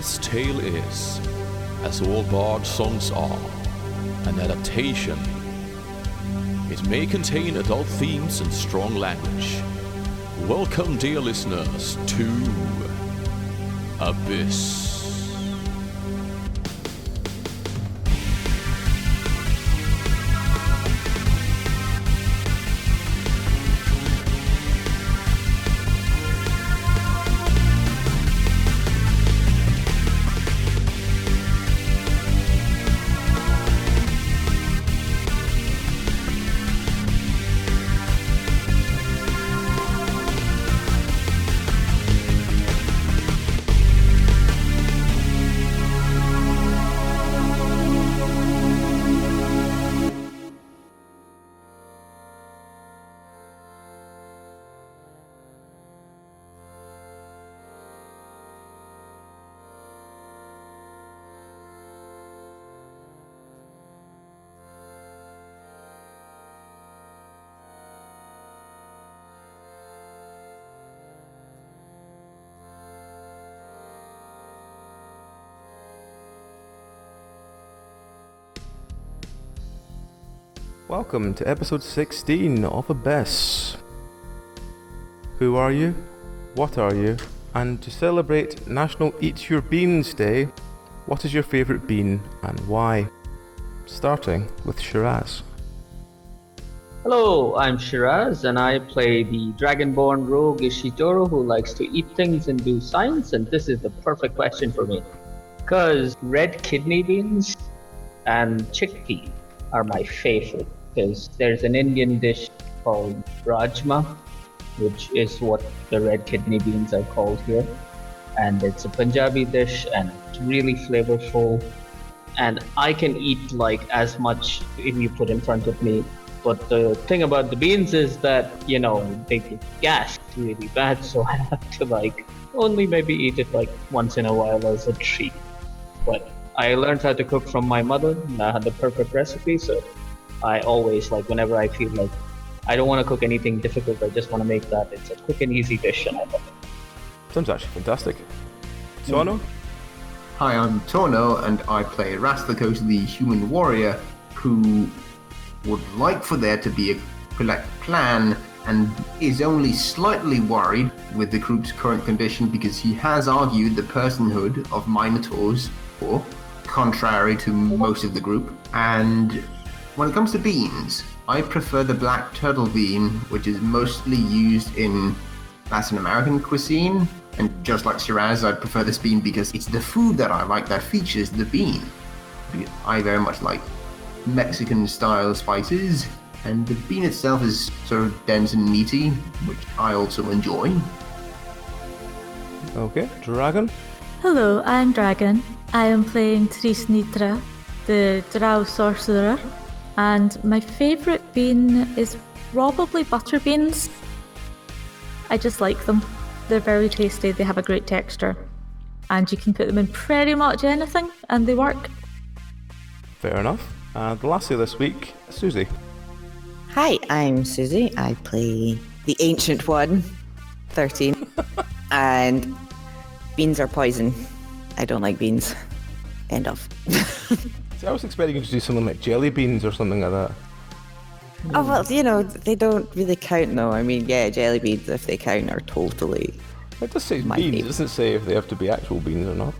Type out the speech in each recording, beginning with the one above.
This tale is, as all bard songs are, an adaptation. It may contain adult themes and strong language. Welcome, dear listeners, to Abyss. Welcome to episode 16 of Abyss. Who are you? What are you? And to celebrate National Eat Your Beans Day, what is your favourite bean and why? Starting with Shiraz. Hello, I'm Shiraz and I play the Dragonborn rogue Ishidoro who likes to eat things and do science, and this is the perfect question for me. Because red kidney beans and chickpea are my favorite. Because there's an Indian dish called rajma, which is what the red kidney beans are called here. And it's a Punjabi dish and it's really flavorful. And I can eat like as much if you put in front of me. But the thing about the beans is that, you know, they get gassed really bad. So I have to like only maybe eat it like once in a while as a treat. But I learned how to cook from my mother and I had the perfect recipe. So I always, like, whenever I feel like I don't want to cook anything difficult, I just want to make that. It's a quick and easy dish, and I love it. Sounds actually fantastic. Tauno? Hi, I'm Tauno, and I play Rasthikos, the human warrior, who would like for there to be a collect plan and is only slightly worried with the group's current condition because he has argued the personhood of minotaurs, or contrary to most of the group, and when it comes to beans, I prefer the black turtle bean, which is mostly used in Latin American cuisine. And just like Shiraz, I prefer this bean because it's the food that I like that features the bean. I very much like Mexican-style spices, and the bean itself is sort of dense and meaty, which I also enjoy. Okay, Dragon? Hello, I'm Dragon. I am playing Nitra, the Drow sorcerer. And my favourite bean is probably butter beans. I just like them. They're very tasty, they have a great texture. And you can put them in pretty much anything and they work. Fair enough. And lastly this week, Susie. Hi, I'm Susie. I play the Ancient One, 13. And beans are poison. I don't like beans. End of. See, I was expecting you to do something like jelly beans or something like that. Oh, well, you know, they don't really count though. I mean, yeah, jelly beans, if they count, are totally... It does say beans, it doesn't say if they have to be actual beans or not.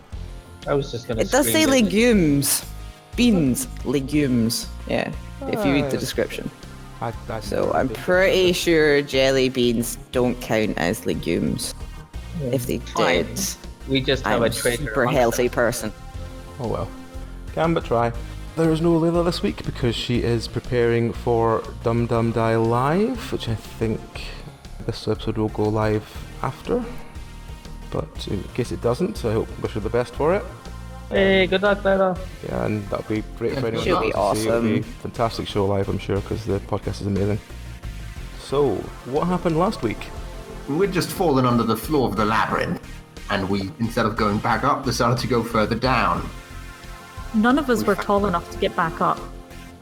I was just gonna It does say legumes. Beans, legumes, yeah, if you read the description. So I'm pretty sure jelly beans don't count as legumes. Yeah. If they did, we just have I'm a traitor. Super healthy person. Oh well. Can but try. There is no Layla this week because she is preparing for Dum Dum Die Live, which I think this episode will go live after. But in case it doesn't, I wish her the best for it. Hey, good luck, Layla. Yeah, and that'll be great for anyone. She'll be awesome. It'll be a fantastic show live, I'm sure, because the podcast is amazing. So, what happened last week? We'd just fallen under the floor of the labyrinth, and we, instead of going back up, decided to go further down. None of us were tall enough to get back up.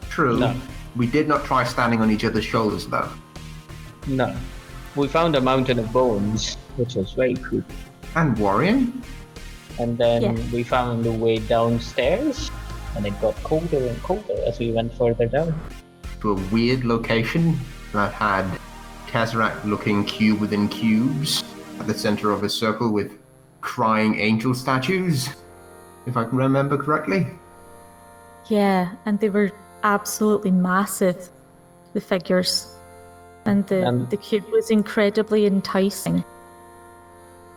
True. No. We did not try standing on each other's shoulders, though. No. We found a mountain of bones, which was very creepy. And worrying? And then we found a way downstairs, and it got colder and colder as we went further down. To a weird location that had Tesseract-looking cube within cubes at the center of a circle with crying angel statues, if I can remember correctly. Yeah, and they were absolutely massive, the figures. And the cube was incredibly enticing.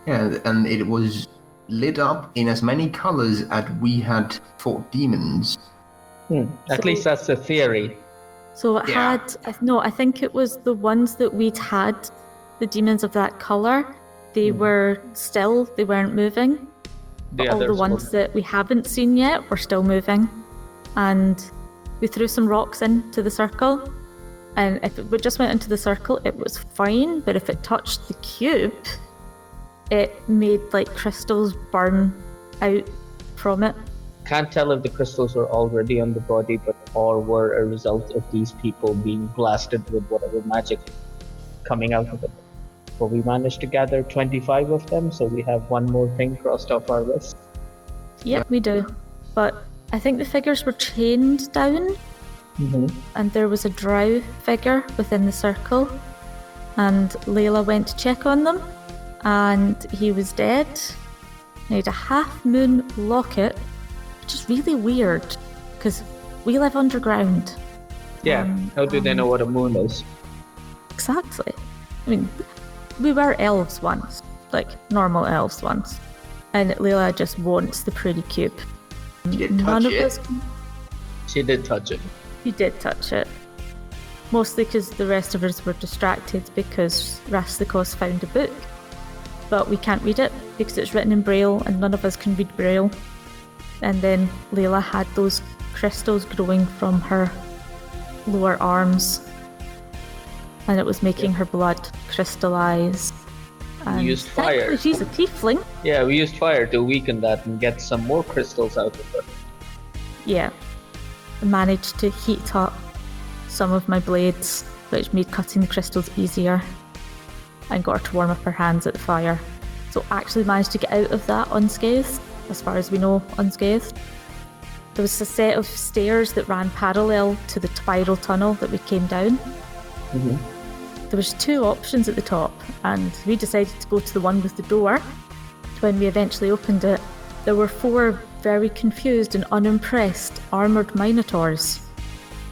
Yeah, and it was lit up in as many colors as we had fought demons. At least that's the theory. So it had, I think it was the ones that we'd had, the demons of that color, they were still, they weren't moving. But all the ones that we haven't seen yet were still moving. And we threw some rocks into the circle. And if it just went into the circle, it was fine. But if it touched the cube, it made like crystals burn out from it. Can't tell if the crystals were already on the body, or were a result of these people being blasted with whatever magic coming out of it. But we managed to gather 25 of them, so we have one more thing crossed off our list. Yep, we do. But I think the figures were chained down, and there was a drow figure within the circle, and Layla went to check on them, and he was dead. He had a half-moon locket, which is really weird, because we live underground. Yeah, how do they know what a moon is? Exactly. I mean, we were elves once, like normal elves once, and Layla just wants the pretty cube. You did touch it. She did touch it. She did touch it. Mostly because the rest of us were distracted because Rasthikos found a book. But we can't read it because it's written in Braille and none of us can read Braille. And then Layla had those crystals growing from her lower arms. And it was making her blood crystallize. We used fire. She's a tiefling. Yeah, we used fire to weaken that and get some more crystals out of her. Yeah. I managed to heat up some of my blades, which made cutting the crystals easier, and got her to warm up her hands at the fire. So actually managed to get out of that unscathed, as far as we know, unscathed. There was a set of stairs that ran parallel to the spiral tunnel that we came down. There was 2 options at the top, and we decided to go to the one with the door. When we eventually opened it, there were 4 very confused and unimpressed armoured minotaurs.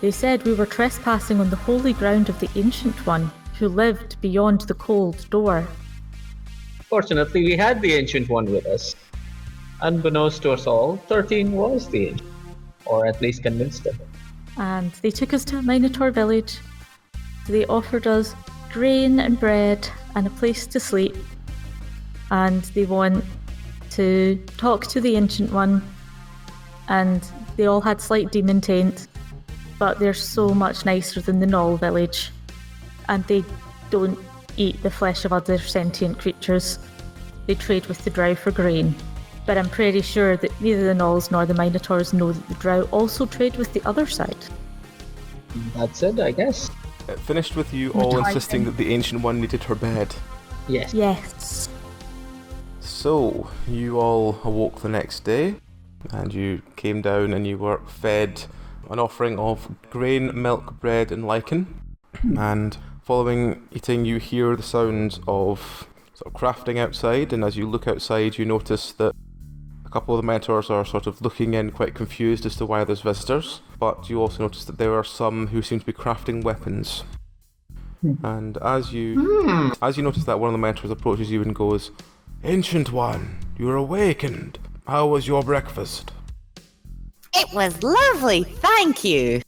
They said we were trespassing on the holy ground of the Ancient One, who lived beyond the cold door. Fortunately, we had the Ancient One with us. Unbeknownst to us all, 13 was the Ancient, or at least convinced of it. And they took us to a minotaur village. They offered us grain and bread and a place to sleep. And they want to talk to the Ancient One. And they all had slight demon taint, but they're so much nicer than the Knoll village. And they don't eat the flesh of other sentient creatures. They trade with the Drow for grain. But I'm pretty sure that neither the Knolls nor the Minotaurs know that the Drow also trade with the other side. That's it, I guess. It finished with you all insisting that the Ancient One needed her bed. Yes. Yes. So, you all awoke the next day, and you came down and you were fed an offering of grain, milk, bread, and lichen. And following eating, you hear the sounds of sort of crafting outside, and as you look outside, you notice that a couple of the mentors are sort of looking in, quite confused as to why there's visitors. But you also notice that there are some who seem to be crafting weapons. And as you notice that, one of the mentors approaches you and goes, "Ancient One, you're awakened. How was your breakfast?" It was lovely, thank you.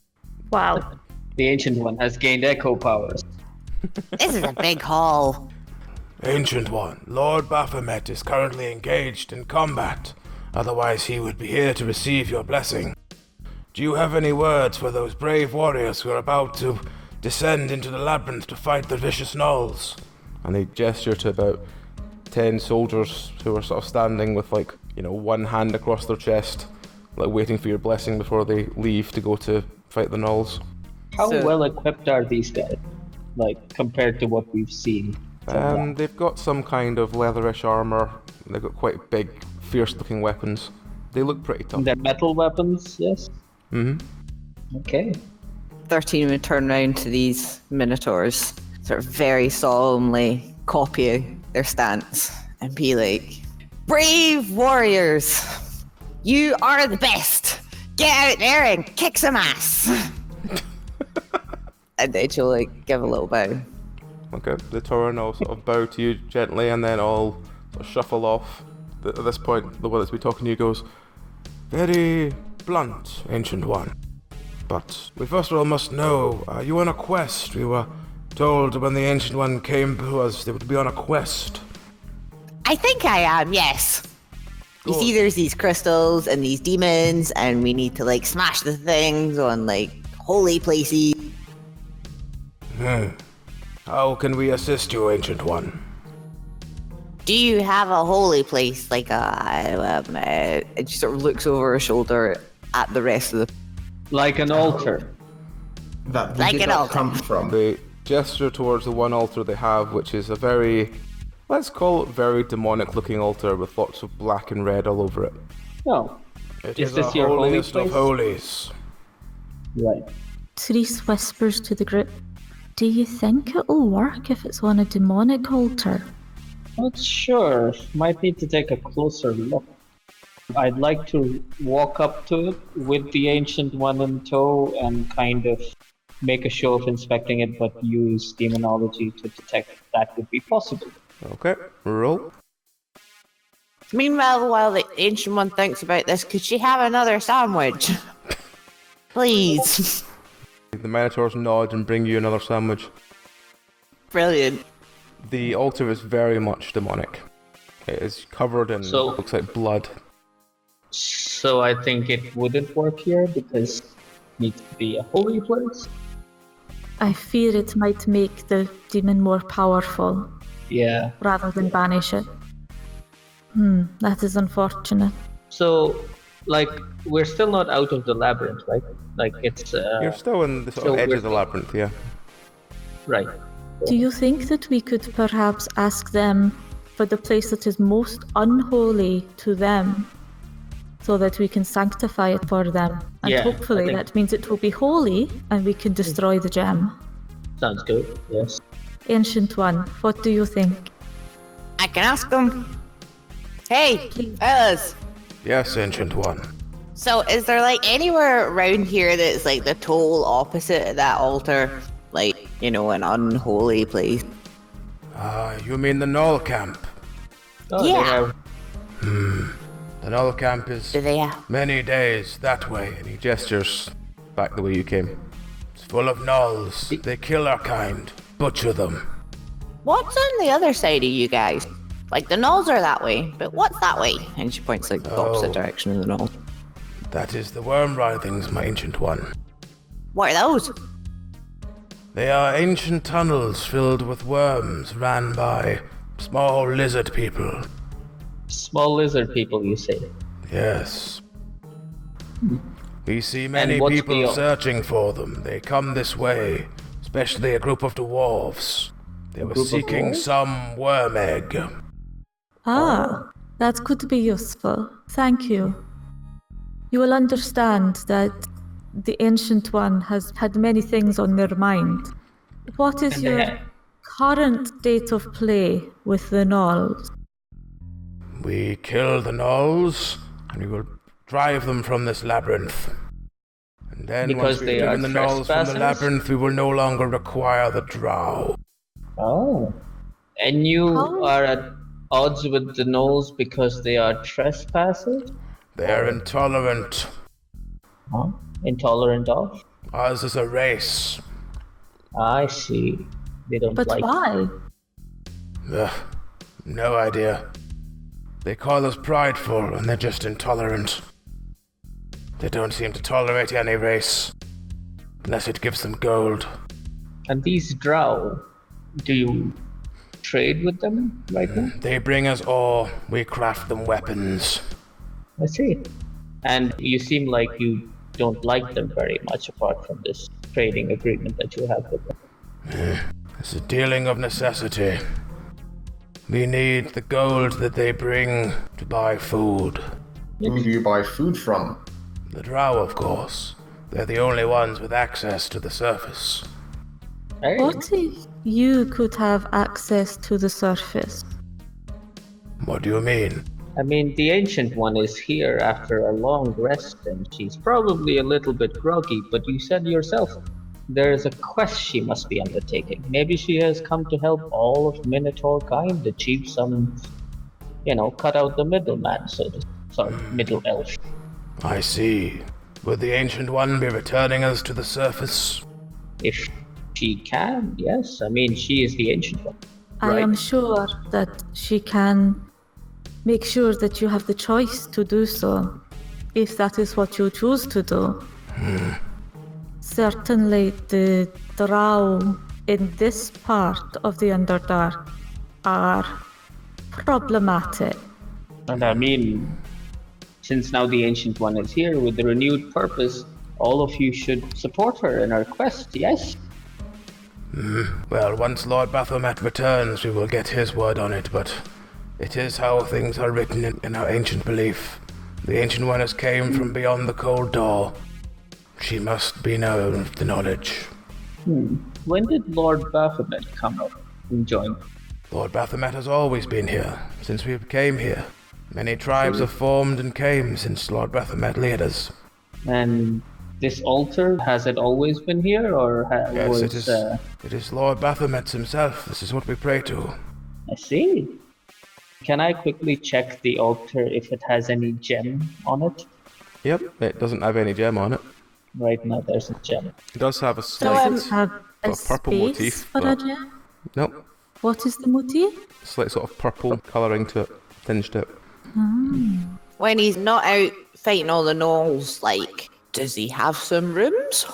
Wow. The Ancient One has gained echo powers. This is a big haul. "Ancient One, Lord Baphomet is currently engaged in combat. Otherwise he would be here to receive your blessing. Do you have any words for those brave warriors who are about to descend into the labyrinth to fight the vicious gnolls?" And they gesture to about 10 soldiers who are sort of standing with one hand across their chest, waiting for your blessing before they leave to go to fight the gnolls. How well equipped are these guys, compared to what we've seen? They've got some kind of leatherish armour. They've got quite big fierce-looking weapons. They look pretty tough. They're metal weapons, yes? Mm-hmm. Okay. 13 would turn around to these minotaurs, sort of very solemnly copy their stance and be like, "Brave warriors, you are the best. Get out there and kick some ass." And then she'll like give a little bow. Okay, the Tauren all sort of bow to you gently and then all sort of shuffle off. At this point, the one that's been talking to you goes, "Very blunt, Ancient One. But we first of all must know, are you on a quest? We were told when the Ancient One came to us, they would be on a quest." I think I am, yes. You see, there's these crystals and these demons, and we need to like smash the things on like holy places. How can we assist you, Ancient One? Do you have a holy place, like and she sort of looks over her shoulder at the rest of the... Like an altar. That Like did an not altar. come from. They gesture towards the one altar they have, which is a very, let's call it very demonic-looking altar with lots of black and red all over it. No. It Is is this the your holy holiest of place? holies. Right. Therese whispers to the group, "Do you think it'll work if it's on a demonic altar?" Not sure. Might need to take a closer look. I'd like to walk up to it with the Ancient One in tow and kind of make a show of inspecting it, but use demonology to detect if that would be possible. Okay, roll. Meanwhile, while the Ancient One thinks about this, could she have another sandwich? Please. The Minotaurs nod and bring you another sandwich. Brilliant. The altar is very much demonic. It is covered in, looks like blood. So I think it wouldn't work here because it needs to be a holy place. I fear it might make the demon more powerful Yeah. rather than banish it. That is unfortunate. So, like, we're still not out of the labyrinth, right? Like, it's... You're still in the sort of edge of the labyrinth, yeah. Right. Do you think that we could perhaps ask them for the place that is most unholy to them, so that we can sanctify it for them? And Yeah, hopefully I think- that means it will be holy and we can destroy the gem. Sounds good, yes. Ancient One, what do you think? I can ask them. Hey, fellas. Yes, Ancient One. So is there like anywhere around here that's like the total opposite of that altar? Like, you know, an unholy place? You mean the Null Camp? Oh, Yeah. They have... The Null Camp is Do they have? many days that way, and he gestures back the way you came. It's full of Nulls. They kill our kind, butcher them. What's on the other side of you guys? Like the Knolls are that way, but what's that way? And she points like the opposite direction of the Knoll. That is the Wyrm writhings, my Ancient One. What are those? They are ancient tunnels filled with worms ran by small lizard people. Small lizard people, you say? Yes. We see many what's people the- searching for them. They come this way, especially a group of dwarves. They were group of seeking dwarves? some worm egg. That could be useful. Thank you. You will understand that the Ancient One has had many things on their mind. What is And your they- current state of play with the Knolls? We kill the gnolls, and we will drive them from this labyrinth. And then Because once we've they driven are the gnolls from the trespassers? labyrinth, we will no longer require the Drow. Oh. And you How? are at odds with the gnolls because they are trespassers? They are intolerant. Huh? Intolerant of? Ours is a race. I see. They don't But like... why? Ugh, no idea. They call us prideful, and they're just intolerant. They don't seem to tolerate any race, unless it gives them gold. And these Drow, do you trade with them right now? They bring us ore, we craft them weapons. I see. And you seem like you don't like them very much apart from this trading agreement that you have with them. It's a dealing of necessity. We need the gold that they bring to buy food. Who do you buy food from? The Drow, of course. They're the only ones with access to the surface. Hey. What if you could have access to the surface? What do you mean? I mean, the Ancient One is here after a long rest, and she's probably a little bit groggy, but you said yourself, there is a quest she must be undertaking. Maybe she has come to help all of Minotaur kind achieve some, cut out the middleman, middle elf. I see. Would the Ancient One be returning us to the surface? If she can, yes. I mean, she is the Ancient One. I am sure that she can make sure that you have the choice to do so, if that is what you choose to do. Certainly the Drow in this part of the Underdark are problematic. And I mean, since now the Ancient One is here with the renewed purpose, all of you should support her in her quest, yes? Well, once Lord Baphomet returns, we will get his word on it, but it is how things are written in our ancient belief. The Ancient One has came from beyond the cold door. She must be known of the knowledge. When did Lord Baphomet come up and join? Lord Baphomet has always been here, since we came here. Many tribes have formed and came since Lord Baphomet led us. And this altar, has it always been here, or Yes, it is Lord Baphomet himself. This is what we pray to. I see. Can I quickly check the altar if it has any gem on it? Yep, it doesn't have any gem on it. Right now there's a gem. It does have a Does slight it have a purple space motif. for a But gem? nope, What is the motif? slight sort of purple colouring to it, tinged to it. When he's not out fighting all the gnolls, does he have some rooms?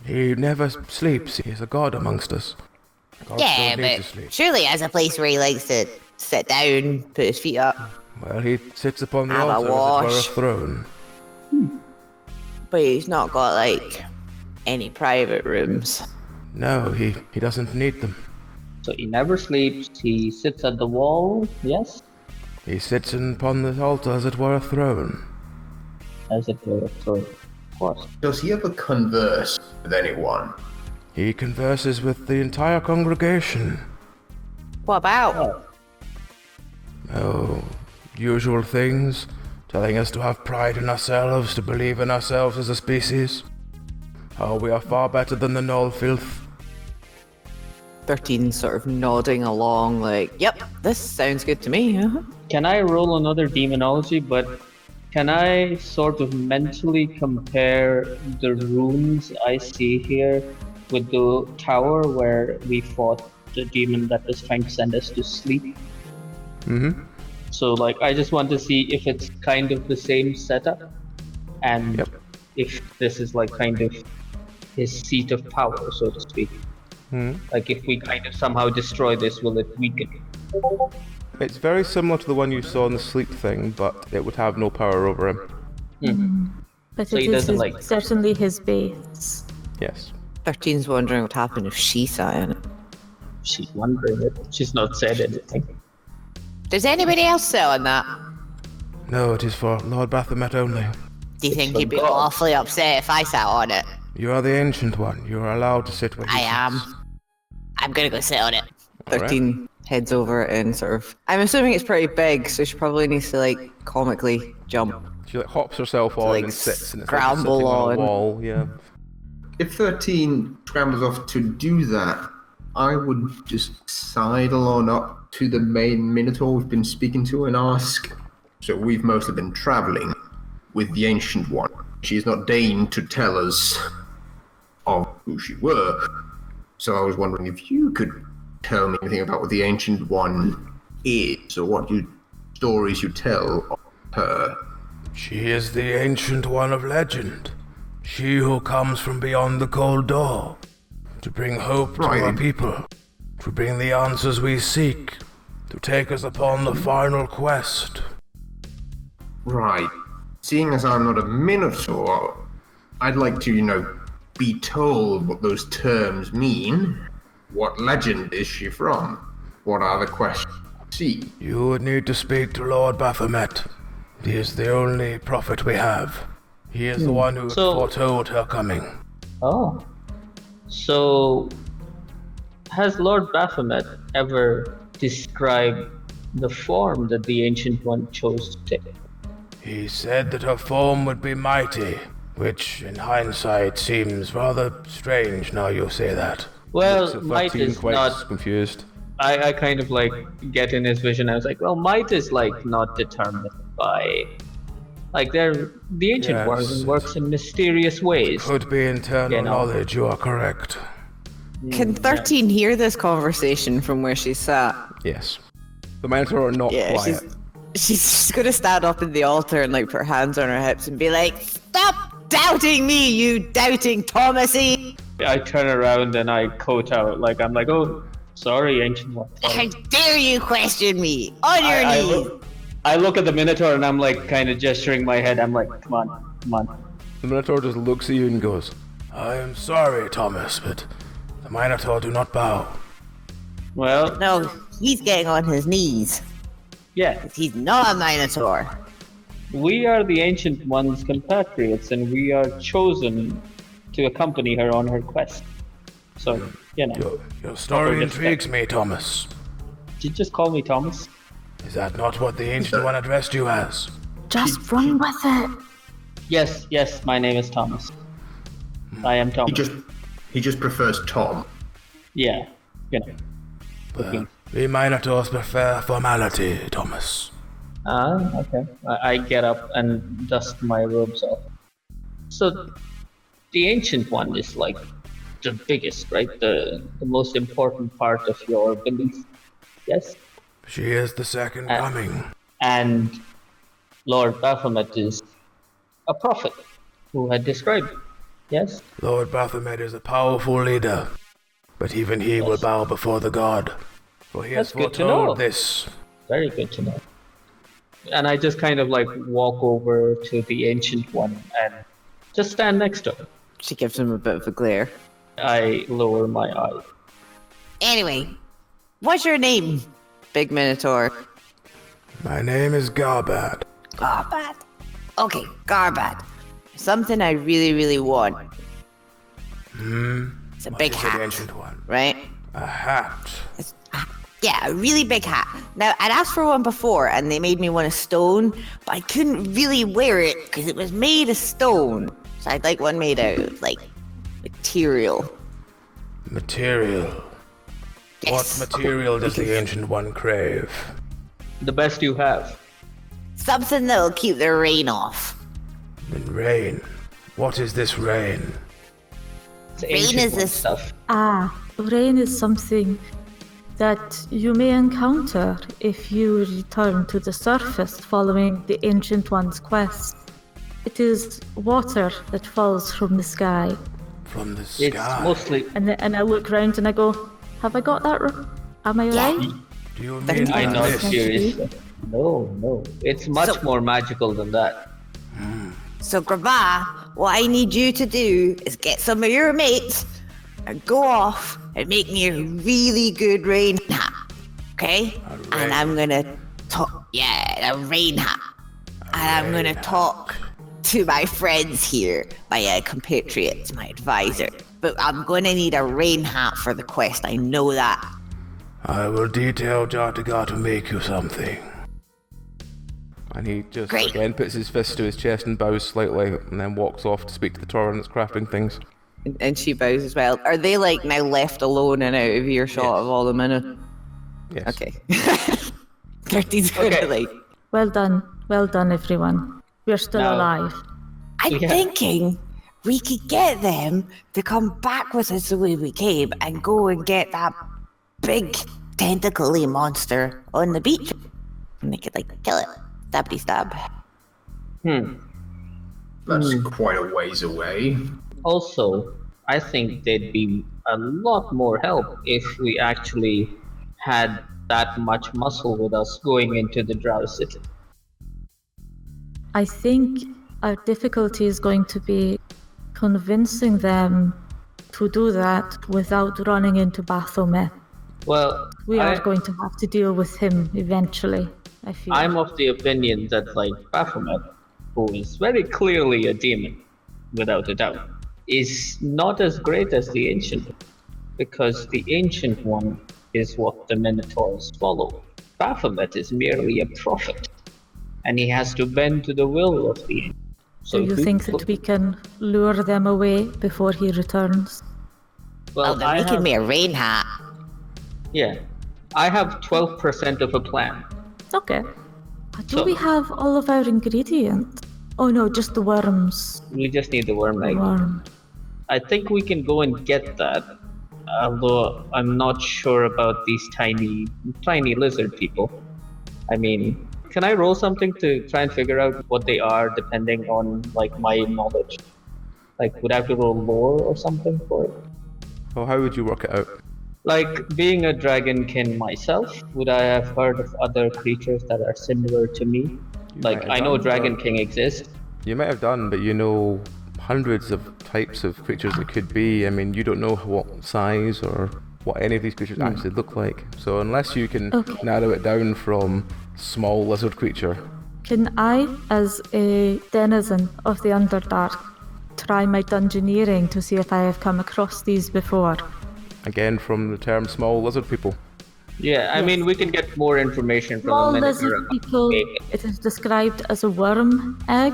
He never sleeps. He's a god amongst us. Gods Yeah, don't need to but sleep. surely he has a place where he likes to sit down, put his feet up. Well, he sits upon the Have a altar as it were a wash. throne. But he's not got, any private rooms. No, he doesn't need them. So he never sleeps, he sits at the wall, yes? He sits upon the altar as it were a throne. As it were, of course. Does he ever converse with anyone? He converses with the entire congregation. What about? Oh, usual things. Telling us to have pride in ourselves, to believe in ourselves as a species. How we are far better than the Gnoll filth. 13 sort of nodding along yep, this sounds good to me. Can I roll another demonology, but can I sort of mentally compare the runes I see here with the tower where we fought the demon that was trying to send us to sleep? Mm-hmm. So I just want to see if it's kind of the same setup, and if this is kind of his seat of power, so to speak. If we kind of somehow destroy this, will it weaken? It's very similar to the one you saw in the sleep thing, but it would have no power over him. But So it he is doesn't certainly his base. Yes. 13's wondering what happened if she sat in it. She's wondering it. She's not said anything. Does anybody else sit on that? No, it is for Lord Baphomet only. Do you think for he'd be God. awfully upset if I sat on it? You are the Ancient One. You are allowed to sit where he I sits. am. I'm gonna go sit on it. All right. 13 heads over and sort of... I'm assuming it's pretty big, so she probably needs to, comically jump. She hops herself on and sits, and it's like she's scramble sitting on a on. wall. Yeah. If 13 scrambles off to do that, I would just sidle on up to the main Minotaur we've been speaking to and ask. So we've mostly been travelling with the Ancient One. She has not deigned to tell us of who she were. So I was wondering if you could tell me anything about what the Ancient One is, or what stories you tell of her. She is the Ancient One of legend. She who comes from beyond the cold door. To bring hope to our people. To bring the answers we seek. To take us upon the final quest. Right. Seeing as I'm not a Minotaur, I'd like to, be told what those terms mean. What legend is she from? What are the quests See. You would need to speak to Lord Baphomet. He is the only prophet we have. He is the one who foretold her coming. Oh. So, has Lord Baphomet ever described the form that the Ancient One chose to take? He said that her form would be mighty, which in hindsight seems rather strange now you say that. Well, might is quite not... confused. I kind of like get in his vision. I was like, well, might is like not determined by... Like, the Ancient One works in mysterious ways. Could be internal knowledge, you are correct. Can 13 hear this conversation from where she sat? Yes. The Minotaur are not quiet. She's gonna stand up in the altar and like put her hands on her hips and be like, "Stop doubting me, you doubting Thomasy!" I turn around and I coat out, like, I'm like, oh, sorry, Ancient One. How dare you question me? On your knees! I look at the Minotaur and I'm like kind of gesturing my head. I'm like, come on. The Minotaur just looks at you and goes, I am sorry, Thomas, but the Minotaur do not bow. Well... No, he's getting on his knees. Yeah. He's not a Minotaur. We are the Ancient One's compatriots and we are chosen to accompany her on her quest. So, you know. Your story intrigues me, Thomas. Did you just call me Thomas? Is that not what the Ancient One addressed you as? Just run with it. Yes, my name is Thomas. I am Thomas. He just prefers Tom. Yeah, you know. Well, we Minotaurs prefer formality, Thomas. Okay. I get up and dust my robes off. So, the Ancient One is like the biggest, right? The most important part of your belief. Yes? She is the second coming. And Lord Baphomet is a prophet who had described it. Yes? Lord Baphomet is a powerful leader, but even he will bow before the god. For he has foretold this. Very good to know. And I just kind of like walk over to the Ancient One and just stand next to her. She gives him a bit of a glare. I lower my eye. Anyway, what's your name, Big Minotaur? My name is Garbad. Garbad? Okay, Garbad. Something I really, really want. It's a big hat, Ancient One? Right? A hat. Yeah, a really big hat. Now, I'd asked for one before, and they made me one of stone, but I couldn't really wear it because it was made of stone. So I'd like one made out of, like, material. Material? Yes. What material does the Ancient One crave? The best you have. Something that'll keep the rain off. Then rain. What is this rain? Rain is this stuff. Rain is something that you may encounter if you return to the surface following the Ancient One's quest. It is water that falls from the sky. From the sky? It's mostly... And I look round and I go, have I got that am I right? Do you mean I'm not this? seriously. No. It's much more magical than that. So, Graba, what I need you to do is get some of your mates and go off and make me a really good rain hat, okay? And I'm gonna talk, a rain hat. And I'm gonna talk to my friends here, my compatriots, my advisor. But I'm gonna need a rain hat for the quest, I know that. I will detail Jartagar to make you something. And he just again puts his fist to his chest and bows slightly, and then walks off to speak to the Tauron that's crafting things. And she bows as well. Are they like now left alone and out of earshot of all the minute? Yes. Okay. 13's gonna like. Well done, everyone. We're still alive. I'm thinking we could get them to come back with us the way we came and go and get that big tentacly monster on the beach, and they could like kill it. Stabby stab. That's quite a ways away. Also, I think they'd be a lot more help if we actually had that much muscle with us going into the Drow city. I think our difficulty is going to be convincing them to do that without running into Baphomet. Well, We are going to have to deal with him eventually, I feel. I'm of the opinion that, like, Baphomet, who is very clearly a demon, without a doubt, is not as great as the Ancient, because the Ancient One is what the Minotaurs follow. Baphomet is merely a prophet, and he has to bend to the will of the Ancient. Do you think that we can lure them away before he returns? Well, they're making me a rain hat. Yeah. I have 12% of a plan. Okay. Do we have all of our ingredients? Oh no, just the worms. We just need the worm egg. Worm. I think we can go and get that. Although I'm not sure about these tiny lizard people. I mean, can I roll something to try and figure out what they are depending on, like, my knowledge? Like, would I have to roll lore or something for it? Well, how would you work it out? Like, being a dragonkin myself, would I have heard of other creatures that are similar to me? Like, I know Dragon King exists. You might have done, but you know hundreds of types of creatures it could be. I mean, you don't know what size or what any of these creatures actually look like. So unless you can narrow it down from small lizard creature. Can I, as a denizen of the Underdark, try my dungeoneering to see if I have come across these before? Again, from the term small lizard people. Yeah, I mean, we can get more information from Small the lizard people, it is described as a worm egg.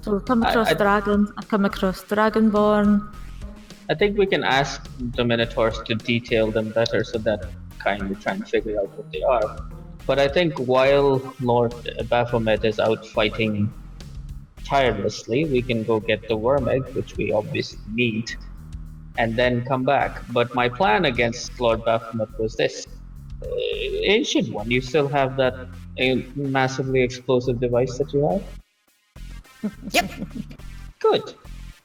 So we've come across dragons, I've come across Dragonborn. I think we can ask the Minotaurs to detail them better so that kind of try and figure out what they are. But I think while Lord Baphomet is out fighting tirelessly, we can go get the worm egg, which we obviously need, and then come back. But my plan against Lord Baphomet was this. Ancient One, you still have that massively explosive device that you have? Yep. Good.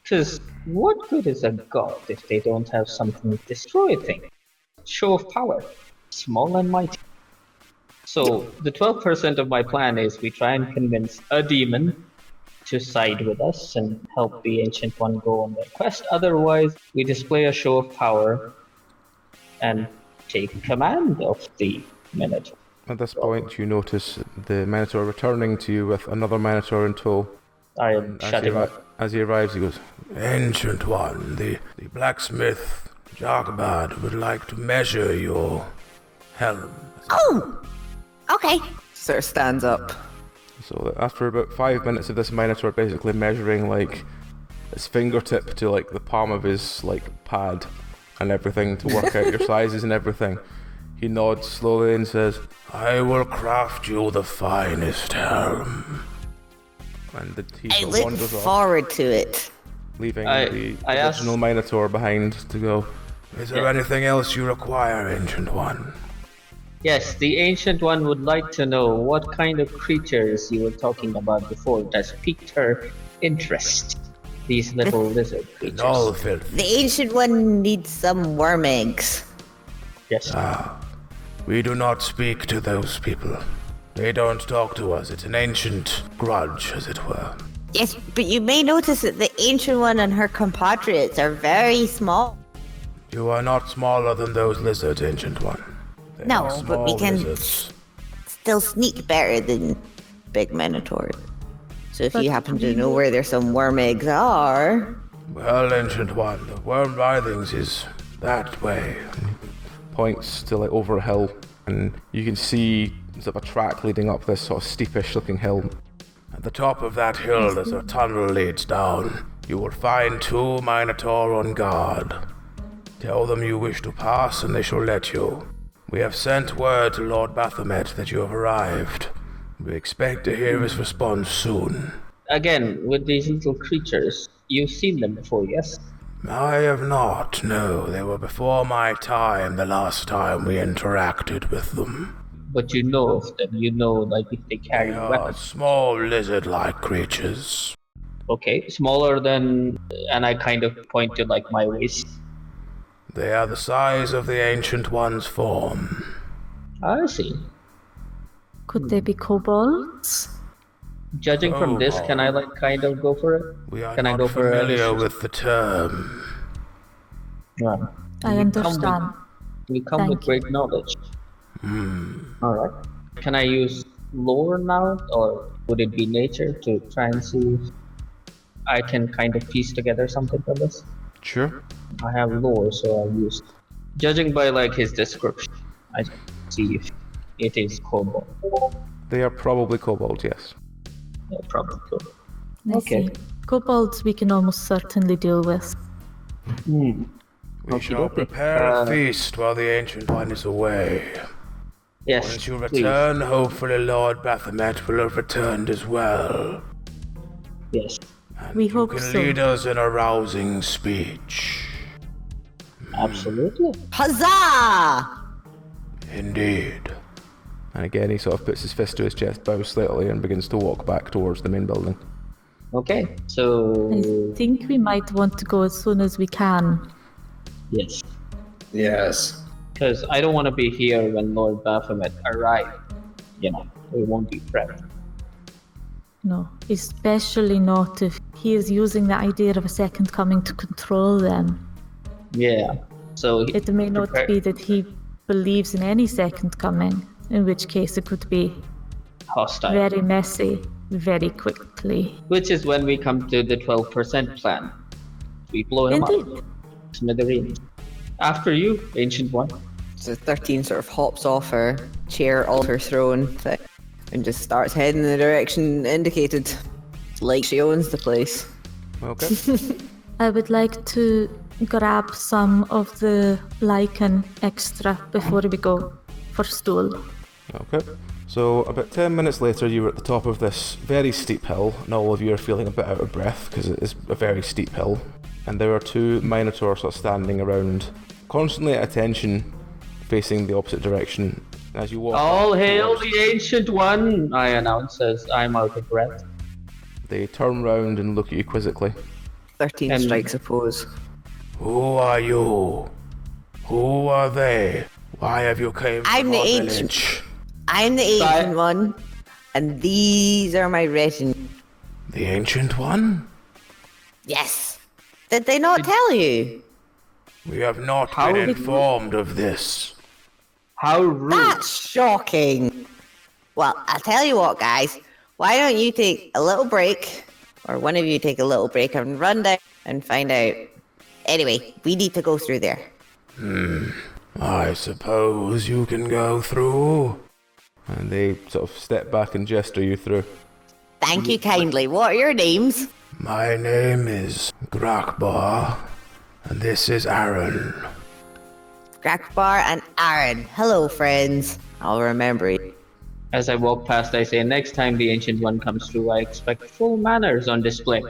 Because what good is a god if they don't have something to destroy things? Show of power. Small and mighty. So the 12% of my plan is we try and convince a demon to side with us and help the Ancient One go on their quest. Otherwise, we display a show of power and take command of the Minotaur. At this point, you notice the Minotaur returning to you with another Minotaur in tow. I am shutting up. As he arrives, he goes, "Ancient One, the blacksmith Jogbad would like to measure your helm." Oh! Okay. Sort of stands up. So after about 5 minutes of this Minotaur basically measuring like his fingertip to like the palm of his like pad and everything to work out your sizes and everything, he nods slowly and says, "I will craft you the finest helm." And I look forward to it. Leaving the original Minotaur behind to go, "Is there anything else you require, Ancient One?" Yes, the Ancient One would like to know what kind of creatures you were talking about before that piqued her interest. These little lizard creatures. All filth. The Ancient One needs some worm eggs. Yes. We do not speak to those people. They don't talk to us. It's an ancient grudge, as it were. Yes, but you may notice that the Ancient One and her compatriots are very small. You are not smaller than those lizards, Ancient One. They No, but we can lizards. still sneak better than big Minotaurs. So if you happen to know where there's some worm eggs are... Well, Ancient One, the worm writhings is that way. Points to like over a hill, and you can see sort of a track leading up this sort of steepish looking hill. At the top of that hill there's a tunnel leads down. You will find 2 Minotaur on guard. Tell them you wish to pass and they shall let you. We have sent word to Lord Baphomet that you have arrived. We expect to hear his response soon. Again, with these little creatures, you've seen them before, yes? I have not, no. They were before my time the last time we interacted with them. But you know of them, you know, like, if they carry weapons. Small lizard-like creatures. Okay, smaller than... and I kind of point to, like, my waist. They are the size of the Ancient One's form. I see. Could they be kobolds? Judging from this, can I, like, kind of go for it? We are can I not go familiar with the term. No. I understand. You come Thank with great knowledge. Hmm. Alright. Can I use lore now, or would it be nature to try and see if I can kind of piece together something from this? Sure. I have lore, so I'll use. Judging by like his description, I see if it is kobold. They are probably kobolds, yes. Yeah, probably kobold. I Okay. see. Kobolds we can almost certainly deal with. We shall Okey-dokey. prepare a feast while the Ancient One is away. Yes, Once you please. return, hopefully Lord Baphomet will have returned as well. Yes, And We you hope can so. lead us in a rousing speech. absolutely. Huzzah! Indeed. And again, he sort of puts his fist to his chest, bows slightly, and begins to walk back towards the main building. Okay, so I think we might want to go as soon as we can. yes, Yes. because I don't want to be here when Lord Baphomet arrives. You know, we won't be prepped. No, especially not if he is using the idea of a second coming to control them. Yeah. So It may not be that he believes in any second coming, in which case it could be hostile. very messy very quickly. Which is when we come to the 12% plan. We blow him Indeed. up. Smithereens. After you, Ancient One. So 13 sort of hops off her chair, off her throne thing, and just starts heading in the direction indicated, like she owns the place. Okay. I would like to grab some of the lichen extra before we go for stool. Okay. So about 10 minutes later, you were at the top of this very steep hill, and all of you are feeling a bit out of breath because it is a very steep hill. And there are two minotaurs sort of standing around, constantly at attention, facing the opposite direction. As you walk, All up hail towards- the Ancient One, I announce as I'm out of breath. They turn round and look at you quizzically. 13 And- strikes a pose. Who are you? Who are they? Why have you came I'm from the our Ancient. village? I'm the ancient one, and these are my retinue. The Ancient One? Yes. Did they not tell you? We have not How been did- informed of this. How rude. That's shocking. Well, I'll tell you what, guys. Why don't you take a little break, or one of you take a little break and run down and find out. Anyway, we need to go through there. I suppose you can go through. And they sort of step back and gesture you through. Thank you kindly. What are your names? My name is Grakbar, and this is Aaron. Grakbar and Aaron. Hello, friends. I'll remember you. As I walk past, I say, next time the Ancient One comes through, I expect full manners on display.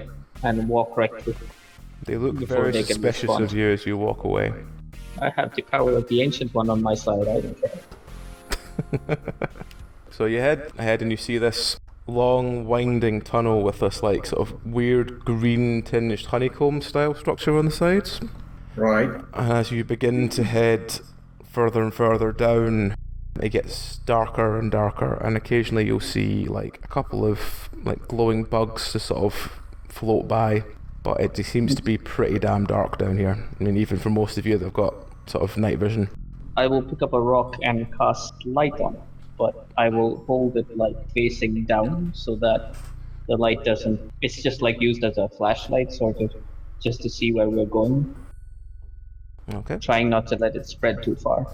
And walk right through. They look Before very they can suspicious respond. of you as you walk away. I have the power of the Ancient One on my side, I don't care. So you head ahead and you see this long winding tunnel with this like sort of weird green tinged honeycomb style structure on the sides. Right. And as you begin to head further and further down, it gets darker and darker, and occasionally you'll see like a couple of like glowing bugs to sort of float by, but it just seems to be pretty damn dark down here. I mean, even for most of you, they've got sort of night vision. I will pick up a rock and cast light on it, but I will hold it like facing down so that the light doesn't. It's just like used as a flashlight, sort of, just to see where we're going. Okay. Trying not to let it spread too far,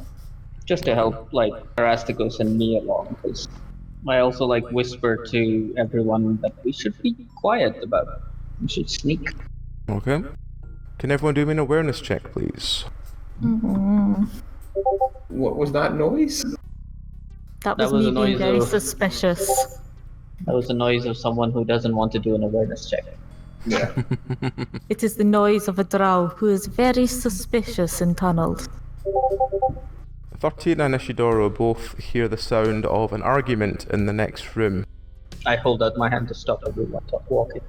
just to help like Rasthikos and me along. Because I also like whisper to everyone that we should be quiet about it. We should sneak. Okay. Can everyone do me an awareness check, please? What was that noise? That That was was me a being noise very of- suspicious. That was the noise of someone who doesn't want to do an awareness check. Yeah. It is the noise of a drow who is very suspicious in tunnels. 13 and Ishidoro both hear the sound of an argument in the next room. I hold out my hand to stop everyone walking.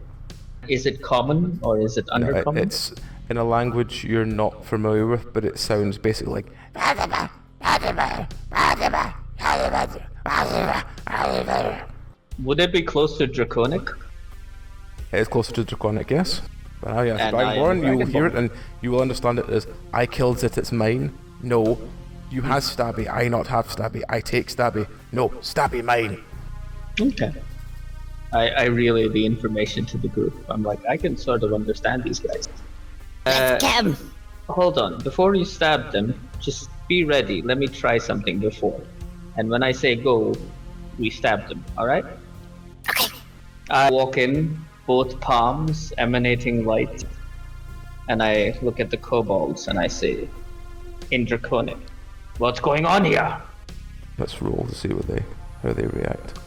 Is it common or is it undercommon? It's in a language you're not familiar with, but it sounds basically like Would it be close to Draconic? it is closer to Draconic, yes. But now, yes, And I am Dragonborn, you will hear Dragonborn. it and you will understand it as I killed it, it's mine. No, You has stabby, I not have stabby, I take stabby. No, stabby mine. Okay. I relay the information to the group. I'm like, I can sort of understand these guys. Let's get him. Hold on. Before you stab them, just be ready. Let me try something before. And when I say go, we stab them, alright? Okay. I walk in, both palms emanating light, and I look at the kobolds and I say, in Draconic, what's going on here? Let's roll to see how they react.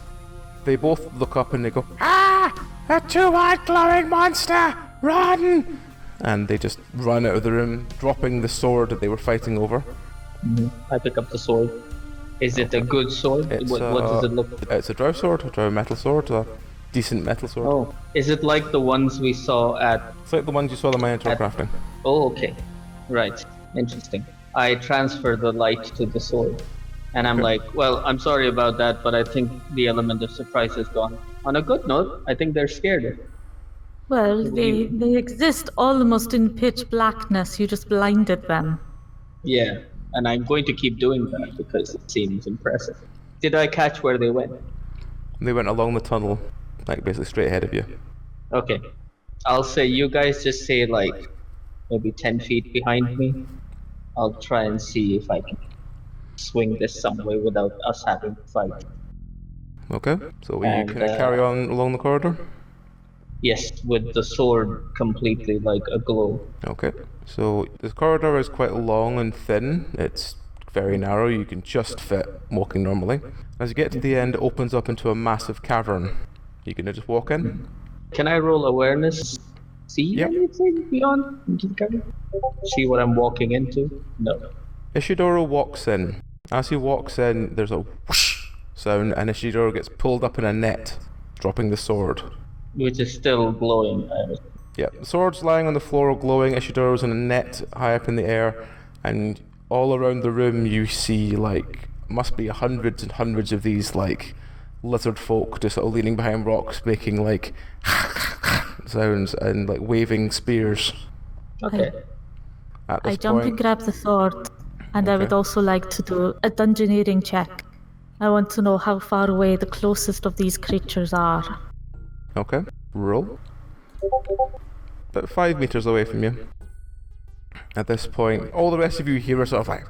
They both look up and they go, "Ah! A two-eyed glowing monster! Run!" And they just run out of the room, dropping the sword that they were fighting over. I pick up the sword. Is it a good sword? What does it look like? It's a drow sword, a drow metal sword, a decent metal sword. Oh, is it like the ones we saw at... It's like the ones you saw the minotaur crafting. Oh, okay. Right. Interesting. I transfer the light to the sword. And I'm like, well, I'm sorry about that, but I think the element of surprise is gone. On a good note, I think they're scared. Well, they exist almost in pitch blackness. You just blinded them. Yeah, and I'm going to keep doing that because it seems impressive. Did I catch where they went? They went along the tunnel, like basically straight ahead of you. Okay. I'll say you guys just say like maybe 10 feet behind me. I'll try and see if I can swing this some way without us having to fight. Okay, so you can carry on along the corridor? Yes, with the sword completely like aglow. Okay, so the corridor is quite long and thin. It's very narrow, you can just fit walking normally. As you get to the end, it opens up into a massive cavern. You can just walk in. Can I roll awareness? See anything beyond into the cavern? See what I'm walking into? No. Ishidoro walks in. As he walks in, there's a whoosh sound, and Ishidoro gets pulled up in a net, dropping the sword. Which is still glowing. Yeah, the sword's lying on the floor, glowing. Ishidoro's in a net high up in the air, and all around the room you see, like, must be hundreds and hundreds of these, like, lizard folk just sort of leaning behind rocks, making, like, sounds and, like, waving spears. Okay. I jump and grab the sword, and I would also like to do a dungeoneering check. I want to know how far away the closest of these creatures are. Okay, roll. About 5 meters away from you. At this point, all the rest of you hear are sort of like...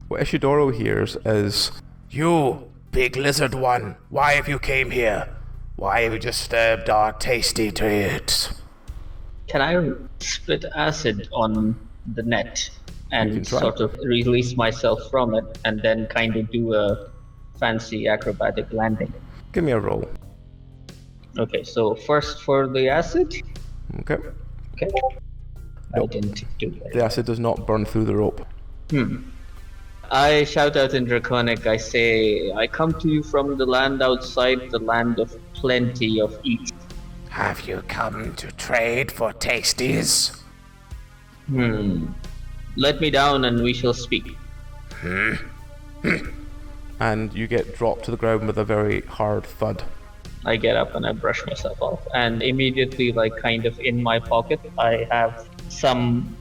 What Ishidoro hears is, "You, big lizard one, why have you came here? Why have you disturbed our tasty treats?" Can I spit acid on the net and sort of release myself from it and then kind of do a fancy acrobatic landing? Give me a roll. Okay, so first for the acid. Okay. Okay. I didn't do that. The acid does not burn through the rope. I shout out in Draconic, I say, I come to you from the land outside, the land of plenty of eat. Have you come to trade for tasties? Let me down and we shall speak. And you get dropped to the ground with a very hard thud. I get up and I brush myself off, and immediately, like, kind of in my pocket, I have some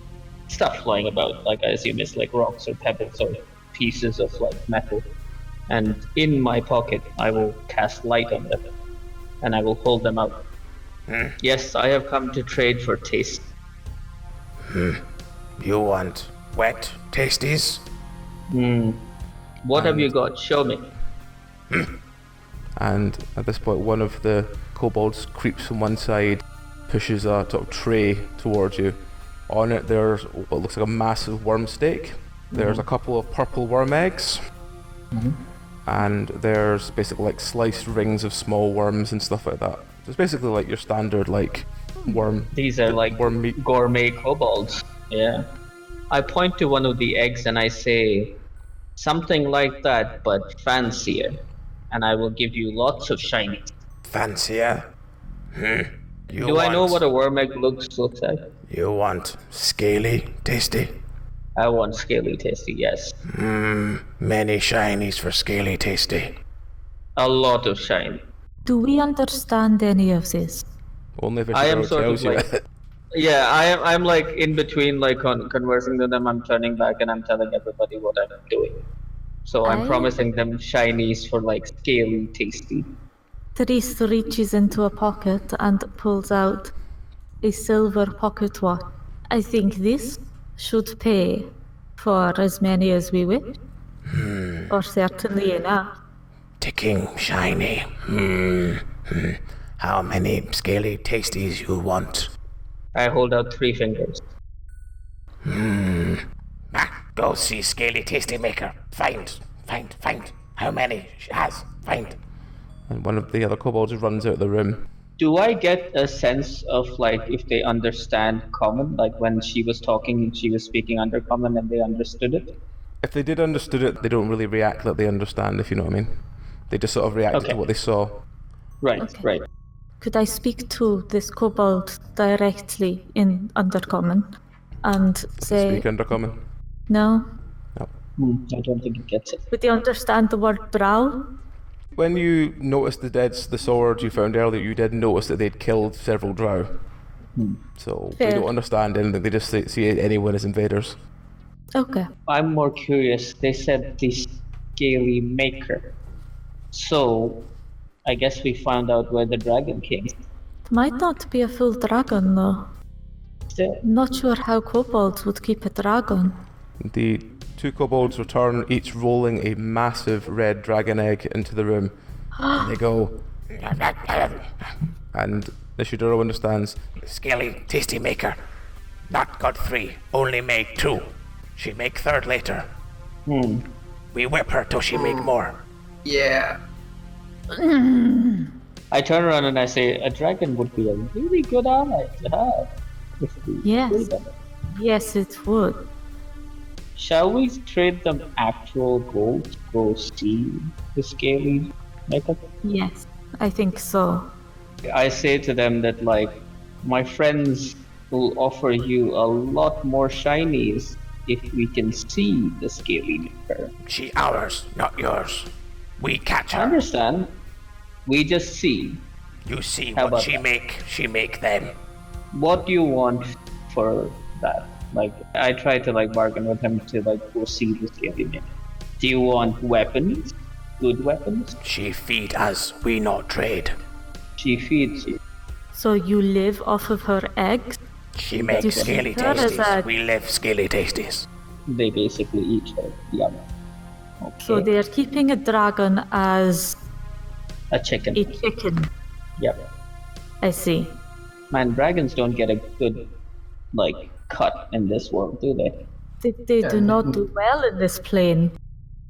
stuff lying about, like I assume it's like rocks or pebbles or pieces of like metal. And in my pocket, I will cast light on them, and I will hold them out. Yes, I have come to trade for taste. You want wet tasties? What have you got? Show me. And at this point, one of the kobolds creeps from one side, pushes a sort of tray towards you. On it, there's what looks like a massive worm steak. There's a couple of purple worm eggs. And there's basically like sliced rings of small worms and stuff like that. So it's basically like your standard like worm. These are like worm meat. Gourmet kobolds. Yeah. I point to one of the eggs and I say, something like that, but fancier. And I will give you lots of shiny. Fancier? Do I know what a worm egg looks like? You want scaly tasty? I want scaly tasty, yes. Many shinies for scaly tasty. A lot of shiny. Do we understand any of this? Only if I am Ishidoro sort tells of you like, Yeah, I'm like in between, like conversing with them. I'm turning back and I'm telling everybody what I'm doing. So I'm promising them shinies for like scaly, tasty. Therese reaches into a pocket and pulls out a silver pocket watch. I think this should pay for as many as we wish. Or certainly enough. Ticking shiny. How many scaly tasties you want? I hold out 3 fingers. Go see scaly tasty maker. Find. How many she has? Find. And one of the other kobolds runs out of the room. Do I get a sense of like if they understand common? Like when she was talking, she was speaking under common and they understood it? If they did understood it, they don't really react like they understand, if you know what I mean. They just sort of reacted to what they saw. Right, right. Could I speak to this kobold directly in Undercommon and say... Speak Undercommon? No? No. I don't think it gets it. Would they understand the word Drow? When you noticed the sword you found earlier, you did notice that they'd killed several Drow. So Fair. they don't understand anything, they just see anyone as invaders. Okay. I'm more curious. They said the scaly maker. So, I guess we found out where the dragon came. It might not be a full dragon, though. Not sure how kobolds would keep a dragon. The 2 kobolds return, each rolling a massive red dragon egg into the room. And they go... And Ishidoro understands. Scaly tasty maker. Not got 3, only make 2. She make 3rd later. We whip her till she make more. Yeah. I turn around and I say, a dragon would be a really good ally to have. If we Yes. killed them. Yes, it would. Shall we trade them actual gold to go see the scaly maker? Yes, I think so. I say to them that, like, my friends will offer you a lot more shinies if we can see the scaly maker. She ours, not yours. We catch I her. understand. We just see. You see How what about she that? make them. What do you want for that? Like, I try to like bargain with him to like go see the scaly maker. Do you want weapons? Good weapons? She feed us, we not trade. She feeds you. So you live off of her eggs? She make You scaly feed her as tasties, a- we live scaly tasties. They basically eat her. Yeah. Okay. So they're keeping a dragon as A chicken. a chicken. Yep. I see. Man, dragons don't get a good, like, cut in this world, do they? They do not do well in this plane.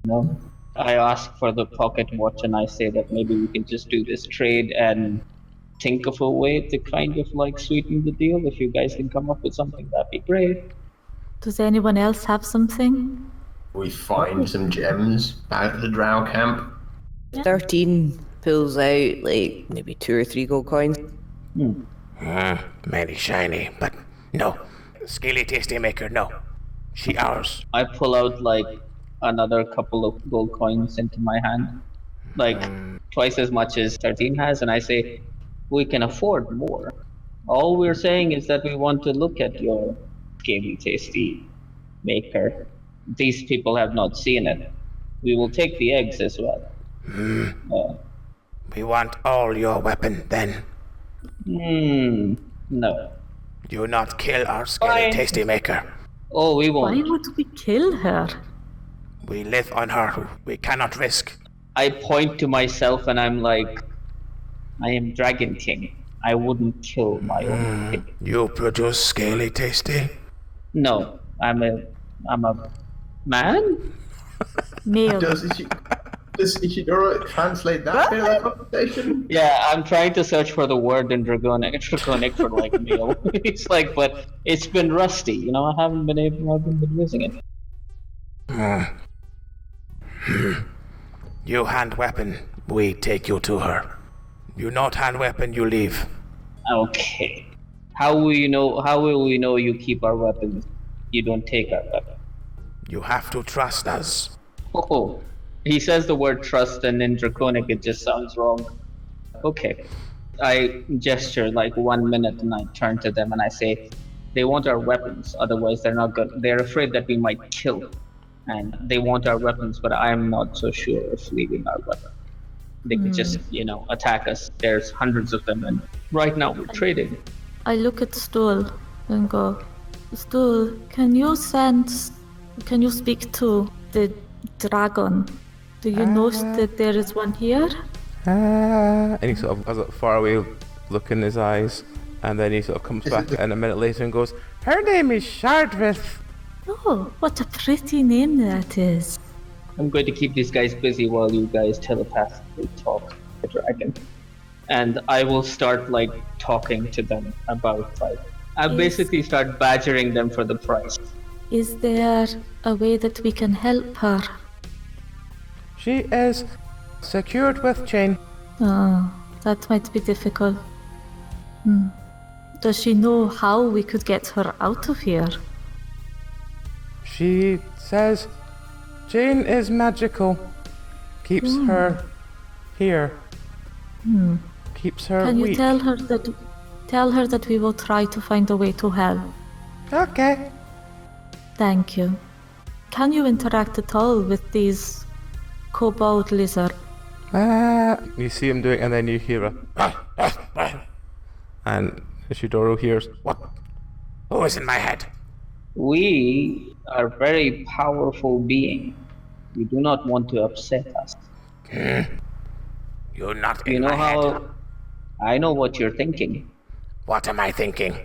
No. I ask for the pocket watch and I say that maybe we can just do this trade and think of a way to kind of like sweeten the deal. If you guys can come up with something, that'd be great. Does anyone else have something? We find some gems out of the Drow camp. 13 pulls out like maybe 2 or 3 gold coins. Many shiny, but no. Scaly tasty maker, no. She ours. I pull out like another couple of gold coins into my hand, like twice as much as 13 has, and I say, we can afford more. All we're saying is that we want to look at your scaly tasty maker. These people have not seen it. We will take the eggs as well. We want all your weapon, then. No. You not kill our scaly Fine. tasty maker. Oh, we Why won't. would we kill her? We live on her, we cannot risk. I point to myself and I'm like, I am Dragon King. I wouldn't kill my own king. You produce scaly tasty? No, I'm a man? Male. Does Ishidoro translate that bit of the conversation? Yeah, I'm trying to search for the word in Draconic for like male. It's like, but it's been rusty, you know, I haven't been using it. You hand weapon, we take you to her. You not hand weapon, you leave. Okay. How will we know you keep our weapons? You don't take our weapons. You have to trust us. Oh, he says the word trust and in Draconic it just sounds wrong. Okay. I gesture like 1 minute and I turn to them and I say, they want our weapons, otherwise they're not good. They're afraid that we might kill. And they want our weapons, but I'm not so sure of leaving our weapons. They could just, attack us. There's hundreds of them, and right now we're trading. I look at Stool and go, Stool, can you speak to the dragon? Do you know that there is one here? And he sort of has a faraway look in his eyes, and then he sort of comes back in a minute later and goes, her name is Shardrith. Oh, what a pretty name that is. I'm going to keep these guys busy while you guys telepathically talk to the dragon. And I will start, talking to them about, I basically start badgering them for the price. Is there a way that we can help her? She is secured with chain. Oh, that might be difficult. Does she know how we could get her out of here? She says chain is magical. Keeps her here. Keeps her Can weak. you tell her that we will try to find a way to help? Okay. Thank you. Can you interact at all with these kobold lizard? You see him doing it, and then you hear a and Ishidoro hears, what? Who is in my head? We are very powerful beings. You do not want to upset us. You're not You in know my head. how... I know what you're thinking. What am I thinking?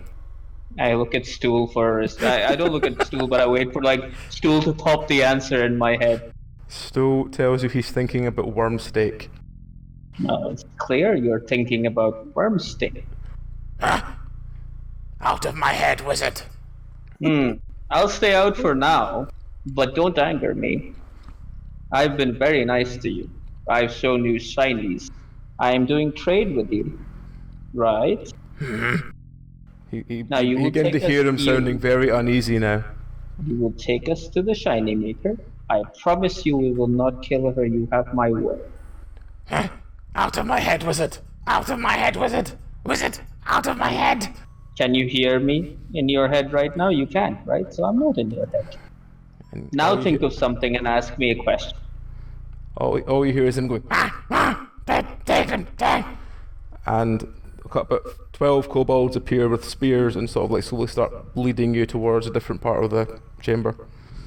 I look at Stool first. I don't look at Stool, but I wait for Stool to pop the answer in my head. Stool tells you he's thinking about worm steak. No, it's clear you're thinking about worm steak. Out of my head, wizard. I'll stay out for now, but don't anger me. I've been very nice to you. I've shown you shinies. I am doing trade with you, right? Now you begin to hear him sounding very uneasy now. You will take us to the shiny maker. I promise you we will not kill her. You have my word. Out of my head, wizard. Out of my head, wizard. Wizard, out of my head. Can you hear me in your head right now? You can, right? So I'm not in your head. And Now think of something and ask me a question. All you hear is him going, Take them, take. and about 12 kobolds appear with spears and sort of slowly start leading you towards a different part of the chamber.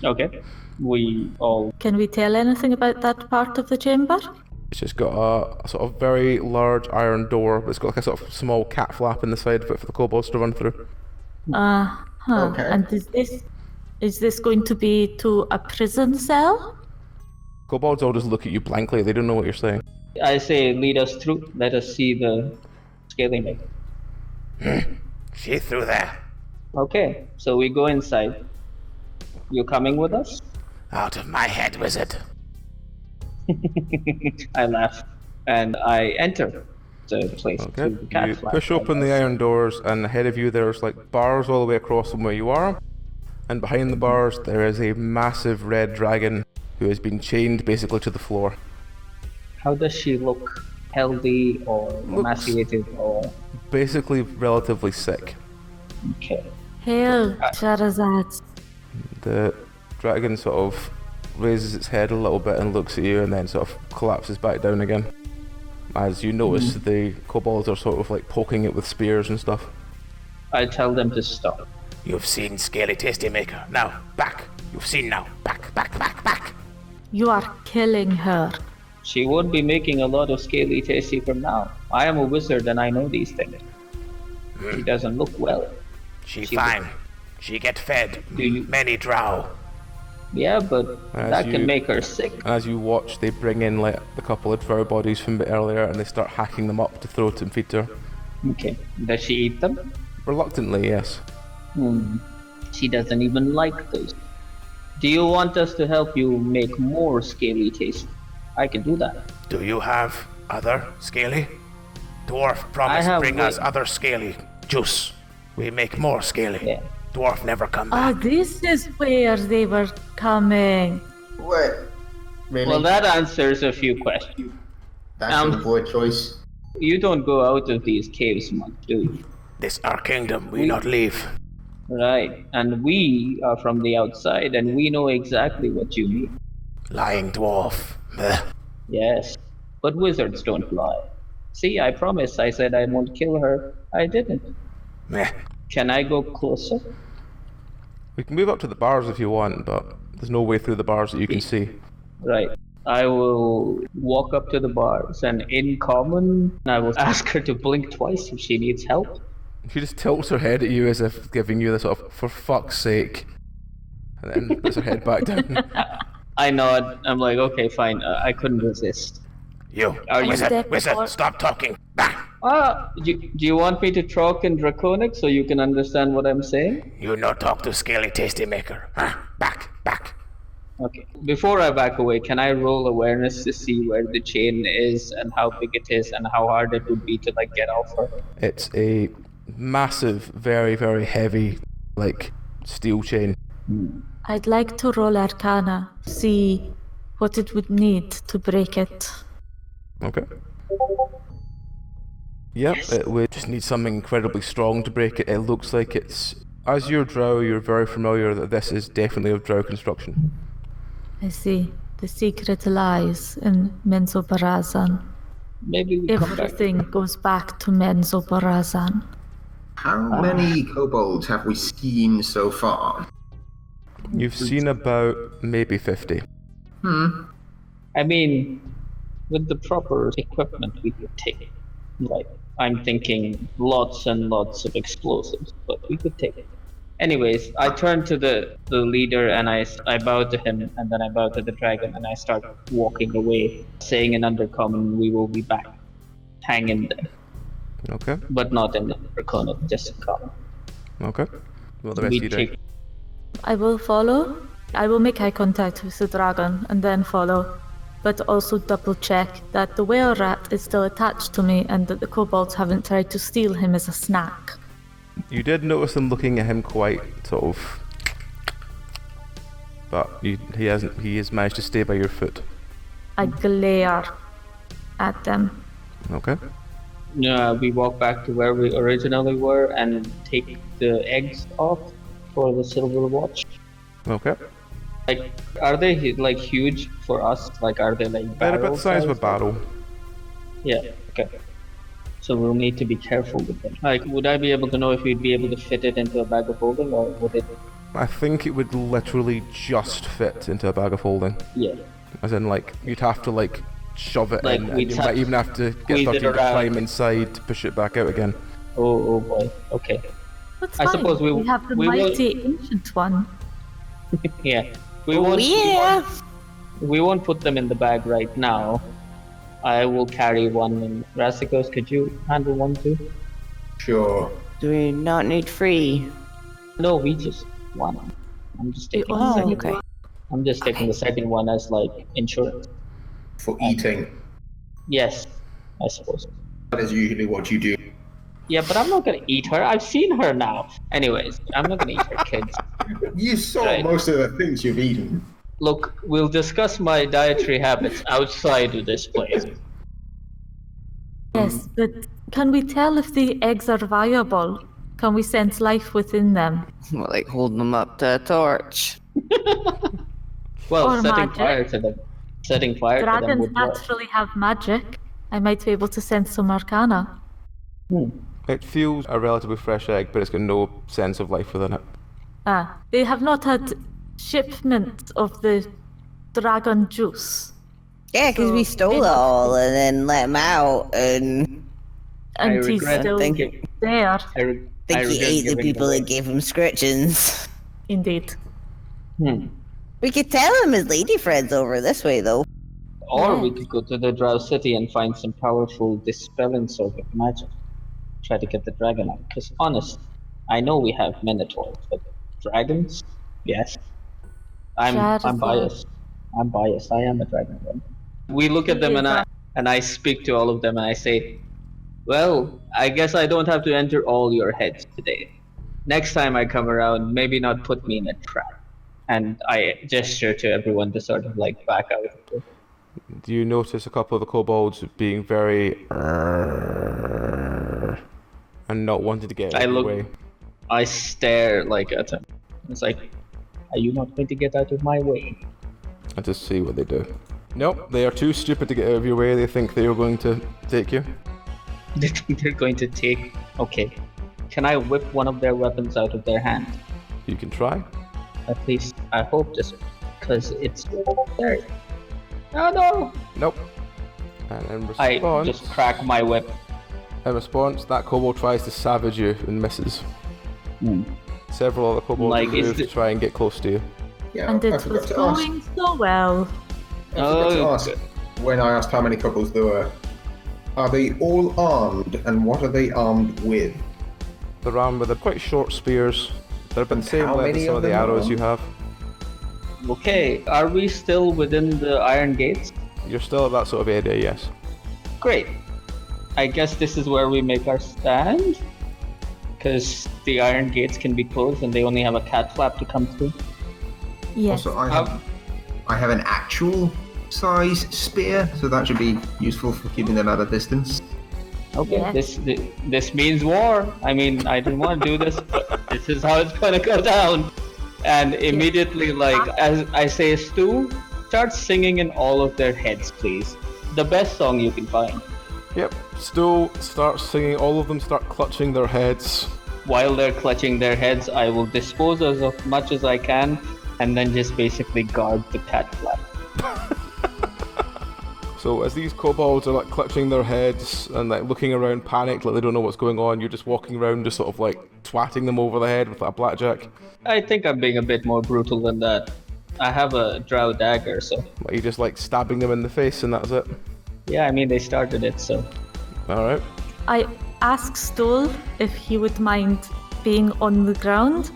Okay. We all... Can we tell anything about that part of the chamber? It's just got a sort of very large iron door, but it's got a sort of small cat flap in the side of it for the kobolds to run through. Okay. And is this going to be to a prison cell? Kobolds all just look at you blankly, they don't know what you're saying. I say lead us through. Let us see the scaling maker. She through there. Okay, so we go inside. You coming with us? Out of my head, wizard. I laugh and I enter the place. Okay, To the cat you flap. push open the iron doors, and ahead of you there's bars all the way across from where you are, and behind the bars there is a massive red dragon who has been chained basically to the floor. How does she look? Healthy or emaciated or... Basically relatively sick. Okay. Hail, Shiraz. The dragon sort of raises its head a little bit and looks at you, and then sort of collapses back down again. As you notice, the kobolds are sort of poking it with spears and stuff. I tell them to stop. You've seen Scaly Tasty Maker. Now, back. You've seen now. Back, back, back, back. You are killing her. She won't be making a lot of scaly tasty from now. I am a wizard and I know these things. She doesn't look well. She fine. She get fed. Many drow. Yeah, but that can make her sick. As you watch, they bring in a couple of drow bodies from a bit earlier, and they start hacking them up to throw to and feed to her. Okay. Does she eat them? Reluctantly, yes. She doesn't even like those. Do you want us to help you make more scaly tasty? I can do that. Do you have other scaly? Dwarf promised bring us other scaly juice. We make more scaly. Yeah. Dwarf never come back. Oh, this is where they were coming. What? Really? Well, that answers a few questions. That's your boy choice. You don't go out of these caves much, do you? This our kingdom, we not leave. Right, and we are from the outside, and we know exactly what you mean. Lying dwarf. Blech. Yes, but wizards don't lie. See, I promised. I said I won't kill her. I didn't. Meh. Can I go closer? We can move up to the bars if you want, but there's no way through the bars that you can see. Right. I will walk up to the bars, and in common, I will ask her to blink twice if she needs help. She just tilts her head at you as if giving you the sort of, for fuck's sake, and then puts her head back down. I nod. I'm like, okay, fine. I couldn't resist. You, Are you- wizard, stop talking. Bah! Do you want me to talk in Draconic so you can understand what I'm saying? You no talk to scaly tasty maker. Huh? Back. Okay. Before I back away, can I roll awareness to see where the chain is and how big it is and how hard it would be to get off her? It's a massive, very, very heavy, steel chain. I'd like to roll Arcana, see what it would need to break it. Okay. Yep, it would just need something incredibly strong to break it. It looks like it's... As you're Drow, you're very familiar that this is definitely of Drow construction. I see. The secret lies in Menzoberranzan. Maybe we come back. Everything goes back to Menzoberranzan. How many kobolds have we seen so far? You've seen about maybe 50. I mean, with the proper equipment we could take it. I'm thinking lots and lots of explosives, but we could take it. Anyways, I turn to the leader and I bow to him, and then I bow to the dragon, and I start walking away, saying in Undercommon, we will be back. Hang in there. Okay. But not in Draconic, just in Common. Okay. Well, the rest of you do. I will follow. I will make eye contact with the dragon and then follow, but also double check that the whale rat is still attached to me and that the kobolds haven't tried to steal him as a snack. You did notice them looking at him quite sort of... But he has managed to stay by your foot. I glare at them. Okay. We walk back to where we originally were and take the eggs off for the silver watch. Okay. Are they huge for us? Are they They're barrel about the size of a barrel. Yeah, okay. So we'll need to be careful with them. Would I be able to know if we'd be able to fit it into a bag of holding, or would it? I think it would literally just fit into a bag of holding. Yeah. As in, you'd have to, shove it in, and you might even have to get squeeze it 13 to around. climb inside to push it back out again. Oh boy. Okay. That's I fine. suppose we have the will- mighty ancient one. Yeah. We won't put them in the bag right now. I will carry one. And Rasthikos, could you handle one too? Sure. Do we not need 3? No, we just one. I'm just taking the Oh, second okay. one. I'm just taking the second one as insurance. For eating. Yes, I suppose. That is usually what you do. Yeah, but I'm not gonna eat her. I've seen her now. Anyways, I'm not gonna eat her kids. You saw Right. most of the things you've eaten. Look, we'll discuss my dietary habits outside of this place. Yes, but can we tell if the eggs are viable? Can we sense life within them? Well, holding them up to a torch. Well, Or setting magic. fire to them. Setting fire to them Dragons would work. naturally have magic. I might be able to sense some arcana. It feels a relatively fresh egg, but it's got no sense of life within it. They have not had shipment of the dragon juice. Yeah, because we So, stole they it don't- all and then let him out and I And he's regret still thinking. there. I think he regret ate the giving people away. that gave him scritchings. Indeed. We could tell him his lady friend's over this way, though. Or we could go to the Drow city and find some powerful dispelling sort of magic. Try to get the dragon out. Because honest, I know we have minotaurs, but dragons? Yes. I'm Shiraz, biased. I'm biased. I am a dragonborn. We look at them and I speak to all of them and I say, well, I guess I don't have to enter all your heads today. Next time I come around, maybe not put me in a trap. And I gesture to everyone to sort of back out. Do you notice a couple of the kobolds being very and not wanting to get out of your way? I stare at him. It's like, are you not going to get out of my way? And just see what they do. Nope, they are too stupid to get out of your way. They think they are going to take you. They think they're going to take... Okay. Can I whip one of their weapons out of their hand? You can try. At least, I hope, just because it's there. Oh no! Nope. And in response... I just crack my whip. In response, that kobold tries to savage you and misses. Several other kobolds move to try and get close to you. Yeah, and it was going so well. I forgot to ask, when I asked how many kobolds there were, are they all armed, and what are they armed with? They're armed with quite short spears. They're about the same length as some of the arrows you have. Okay, are we still within the iron gates? You're still at that sort of area, yes. Great. I guess this is where we make our stand? Because the iron gates can be closed and they only have a cat flap to come through. Yes. Also, I have an actual size spear, so that should be useful for keeping them at a distance. Okay, yes. This means war. I mean, I didn't want to do this, but this is how it's gonna go down. And immediately, as I say, Stu, start singing in all of their heads, please. The best song you can find. Yep, Stu starts singing, all of them start clutching their heads. While they're clutching their heads, I will dispose as much as I can, and then just basically guard the cat flap. So as these kobolds are clutching their heads and looking around panicked, they don't know what's going on, you're just walking around just sort of twatting them over the head with a blackjack. I think I'm being a bit more brutal than that. I have a drow dagger, so... You just stabbing them in the face and that's it? Yeah, I mean, they started it, so... Alright. I asked Stoll if he would mind being on the ground,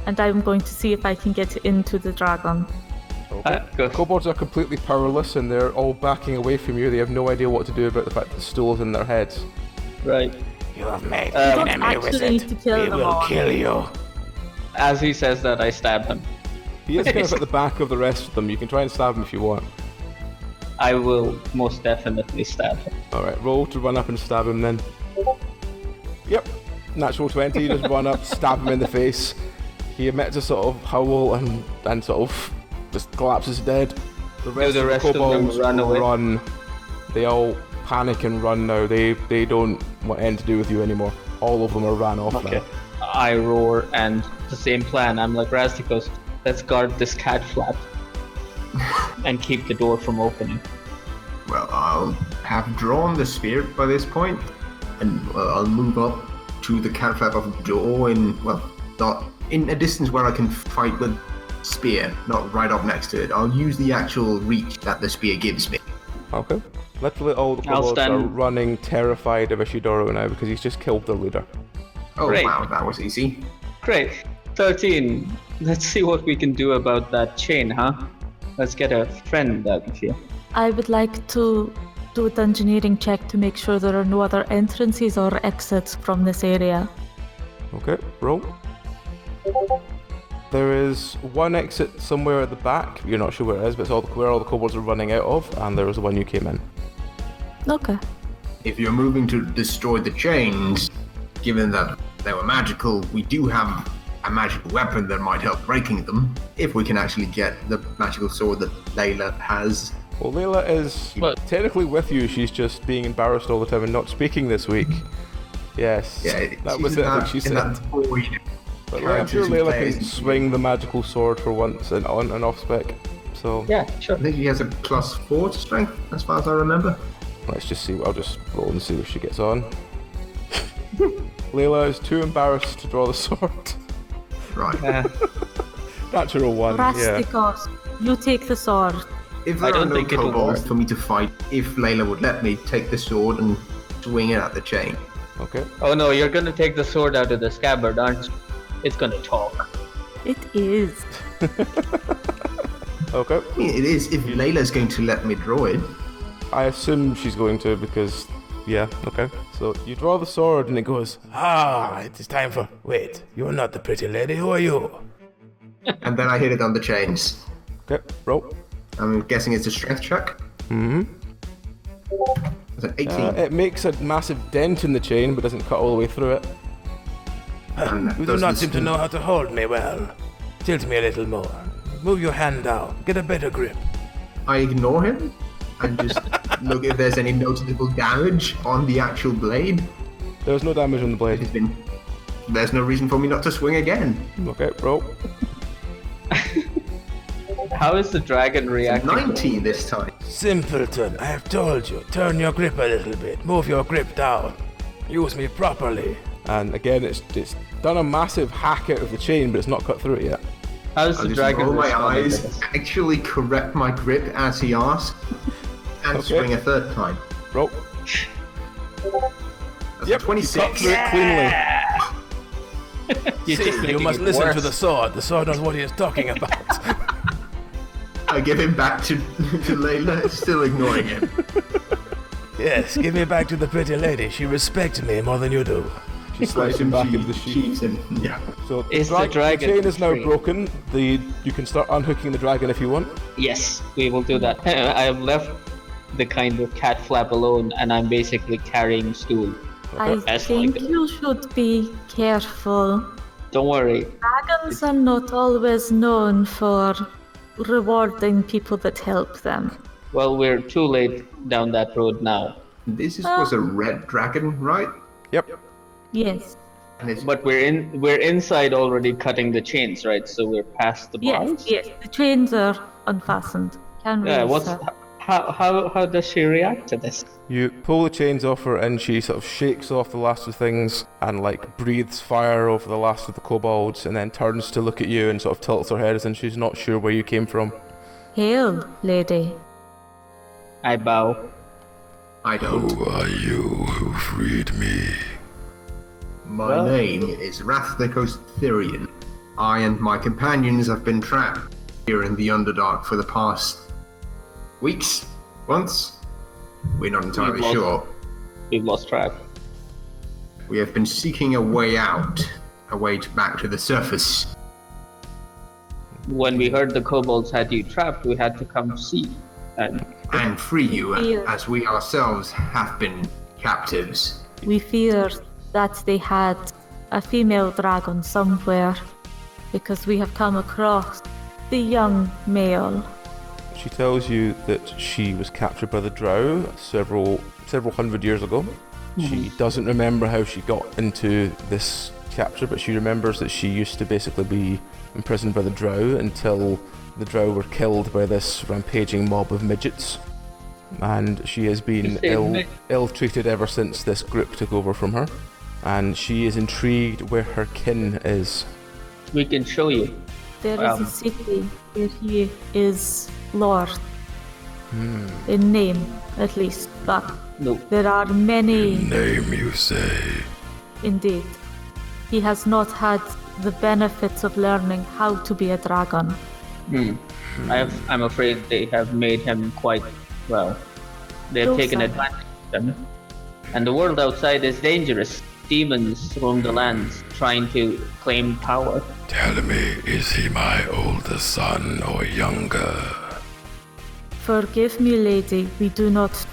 and I'm going to see if I can get into the dragon. Okay. The kobolds are completely powerless and they're all backing away from you. They have no idea what to do about the fact that the stool's in their heads. Right. You have made an enemy with it. We will kill you. As he says that, I stab him. He is kind of at the back of the rest of them. You can try and stab him if you want. I will most definitely stab him. Alright, roll to run up and stab him then. Yep. Natural 20, just run up, stab him in the face. He emits a sort of howl and sort of just collapses dead. The rest of the kobolds run. They all panic and run now. They don't want anything to do with you anymore. All of them are ran off now. I roar, and the same plan. I'm like, Rasthikos, let's guard this cat flap and keep the door from opening. Well, I'll have drawn the spear by this point, and I'll move up to the cat flap of the door not in a distance where I can fight with spear, not right up next to it. I'll use the actual reach that the spear gives me. Okay. Literally all the kobolds are running terrified of Ishidoro now because he's just killed their leader. Oh, great. Wow, that was easy. Great. 13. Let's see what we can do about that chain, huh? Let's get a friend out of here. I would like to do a dungeoneering check to make sure there are no other entrances or exits from this area. Okay, roll. There is one exit somewhere at the back. You're not sure where it is, but it's where all the kobolds are running out of, and there was the one you came in. Okay. If you're moving to destroy the chains, given that they were magical, we do have a magical weapon that might help breaking them, if we can actually get the magical sword that Layla has. Well, Layla is technically with you. She's just being embarrassed all the time and not speaking this week. Yes, yeah, that was it that she said. But I'm sure Layla can swing the magical sword for once and on and off spec. So yeah, sure. I think she has a +4 to strength, as far as I remember. Let's just see. I'll just roll and see if she gets on. Layla is too embarrassed to draw the sword. Right. Natural 1. Rasthikos, you take the sword. If there are no kobolds for me to fight, if Layla would let me take the sword and swing it at the chain. Okay. Oh no, you're gonna take the sword out of the scabbard, aren't you? It's gonna talk. It is. Okay. I mean, it is if Layla's going to let me draw it. I assume she's going to because, yeah, okay. So you draw the sword and it goes, it is time for... Wait, you're not the pretty lady, who are you? And then I hit it on the chains. Okay, roll. I'm guessing it's a strength check. That's an 18. It makes a massive dent in the chain, but doesn't cut all the way through it. You do not seem to know how to hold me well. Tilt me a little more. Move your hand down. Get a better grip. I ignore him and just look if there's any noticeable damage on the actual blade. There's no damage on the blade. There's no reason for me not to swing again. Okay, roll. How is the dragon reacting? 19 this time. Simpleton, I have told you. Turn your grip a little bit. Move your grip down. Use me properly. And again, it's done a massive hack out of the chain, but it's not cut through it yet. How's I'll the just dragon roll my responding to eyes, this? actually correct my grip as he asked, and swing a third time. Roll. That's Yep, a 26. cut through it cleanly. You're just You making must it listen worse. to the sword. The sword knows what he is talking about. I give him back to Layla, still ignoring him. Yes, give me back to the pretty lady. She respects me more than you do. She slides him back into the sheath. Cheats him. Yeah. So Is the dragon chain is now free? broken. You can start unhooking the dragon if you want. Yes, we will do that. I have left the kind of cat flap alone, and I'm basically carrying stool. I That's think like it. you should be careful. Don't worry. Dragons are not always known for rewarding people that help them. Well, we're too late down that road now. This was a red dragon, right? Yep. Yes. And it's But we're inside already cutting the chains, right? So we're past the bars. Yes. The chains are unfastened. Can Yeah. release What's her. how does she react to this? You pull the chains off her and she sort of shakes off the last of things and like breathes fire over the last of the kobolds and then turns to look at you and sort of tilts her head as in she's not sure where you came from. Hail, lady. I bow. I don't. Who are you who freed me? My name is Rasthikos Thyreon. I and my companions have been trapped here in the Underdark for the past weeks, months. We're not entirely We've sure. We've lost track. We have been seeking a way out, back to the surface. When we heard the kobolds had you trapped, we had to come see. And free you, as we ourselves have been captives. We fear that they had a female dragon somewhere because we have come across the young male. She tells you that she was captured by the Drow several hundred years ago. She doesn't remember how she got into this capture, but she remembers that she used to basically be imprisoned by the Drow until the Drow were killed by this rampaging mob of midgets. And she has been ill-treated ever since this group took over from her. And she is intrigued where her kin is. We can show you. There is a city where he is Lord. In name, at least. But No. there are many. Name, you say? Indeed. He has not had the benefits of learning how to be a dragon. I'm afraid they have made him quite well. They have taken advantage of him. And the world outside is dangerous. Demons roam the lands, trying to claim power. Tell me, is he my older son or younger? Forgive me, lady, we do not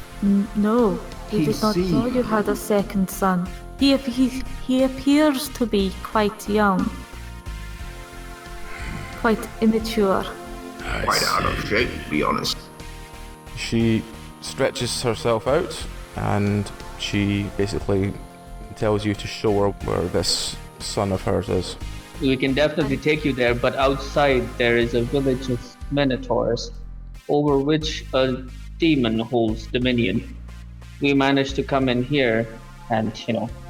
know. We did not know you had a second son. He appears to be quite young. Quite immature. Quite out of shape, to be honest. She stretches herself out and she basically tells you to show her where this son of hers is. We can definitely take you there, but outside there is a village of minotaurs, over which a demon holds dominion. We managed to come in here, and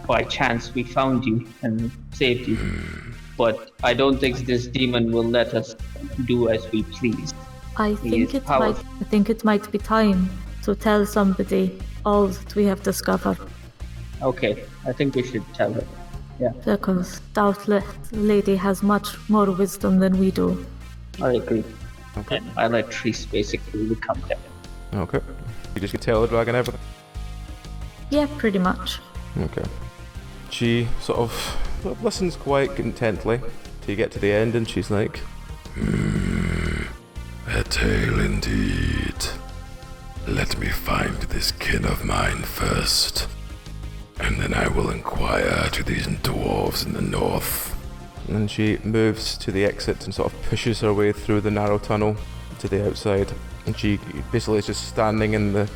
by chance we found you and saved you. But I don't think this demon will let us do as we please. I think it might be time to tell somebody all that we have discovered. Okay, I think we should tell her. Yeah, Because doubtless the lady has much more wisdom than we do. I agree. Okay. And I let Treese basically become them. Okay. You just can tell the dragon everything? Yeah, pretty much. Okay. She sort of listens quite intently till you get to the end and she's like, A tale indeed. Let me find this kin of mine first, and then I will inquire to these dwarves in the north. And she moves to the exit and sort of pushes her way through the narrow tunnel to the outside. And she basically is just standing in the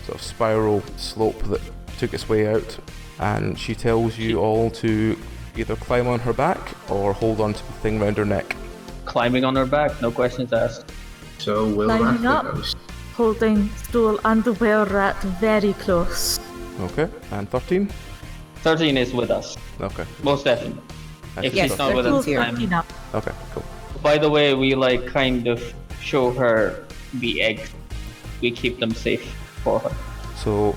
sort of spiral slope that took its way out. And she tells you all to either climb on her back or hold on to the thing round her neck. Climbing on her back, no questions asked. So will Climbing up. Rasthikos. Holding Stool and the whale rat very close. Okay, and 13? 13 is with us, Okay. most definitely. If Yes, she's not with they're us, close, I'm... 13 up. Okay, cool. By the way, we kind of show her the eggs. We keep them safe for her. So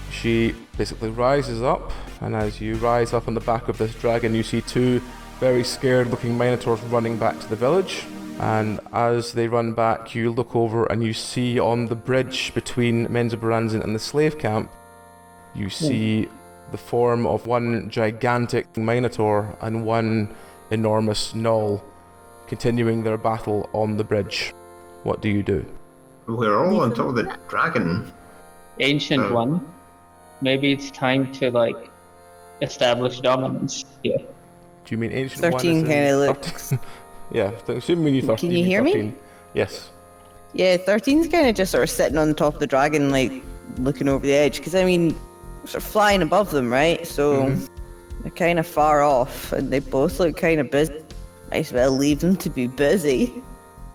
she basically rises up, and as you rise up on the back of this dragon, you see two very scared looking minotaurs running back to the village. And as they run back, you look over and you see on the bridge between Menzoberranzan and the slave camp, you see the form of one gigantic minotaur and one enormous gnoll continuing their battle on the bridge. What do you do? We're all on top of the dragon. Ancient one. Maybe it's time to establish dominance here. Do you mean ancient 13 one? kind of looks. Yeah, assuming you 13. Can you hear me? 13. Yes. Yeah, 13's kind of just sort of sitting on top of the dragon, looking over the edge. Because, I mean, sort of flying above them, right? So they're kind of far off, and they both look kind of busy. Might as well leave them to be busy.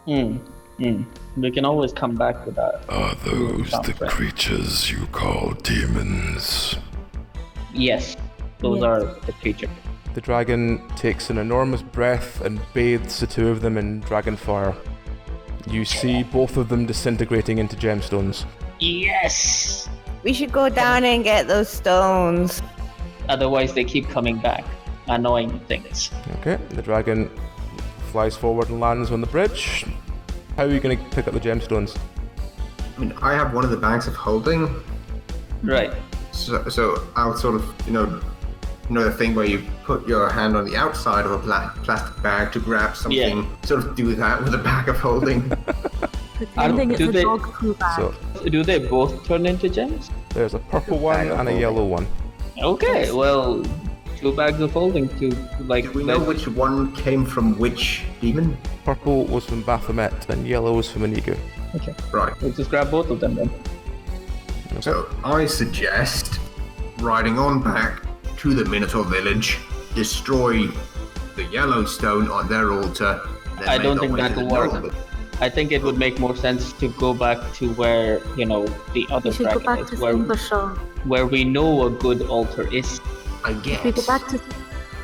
We can always come back to that. Are those the creatures you call demons? Yes, those are the creatures. The dragon takes an enormous breath and bathes the two of them in dragon fire. You see both of them disintegrating into gemstones. Yes! We should go down and get those stones. Otherwise they keep coming back. Annoying things. Okay, the dragon flies forward and lands on the bridge. How are you going to pick up the gemstones? I mean, I have one of the bags of holding. Right. So I'll sort of, the thing where you put your hand on the outside of a plastic bag to grab something. Yeah. Sort of do that with a bag of holding. Pretending it's a dog poo bag. So Do they both turn into gems? there's a purple one and a yellow one. Okay, well, 2 bags of holding to Do we know which one came from which demon? Purple was from Baphomet and yellow was from Inigo. Okay. Right. We'll just grab both of them then. So I suggest riding on back to the Minotaur village, destroy the Yellowstone on their altar. Then I make don't our think way that to the will work. north. I think it would make more sense to go back to where, the other We should go dragon back is, to where, Simbershaw. where we know a good altar is. I If we go guess. back to...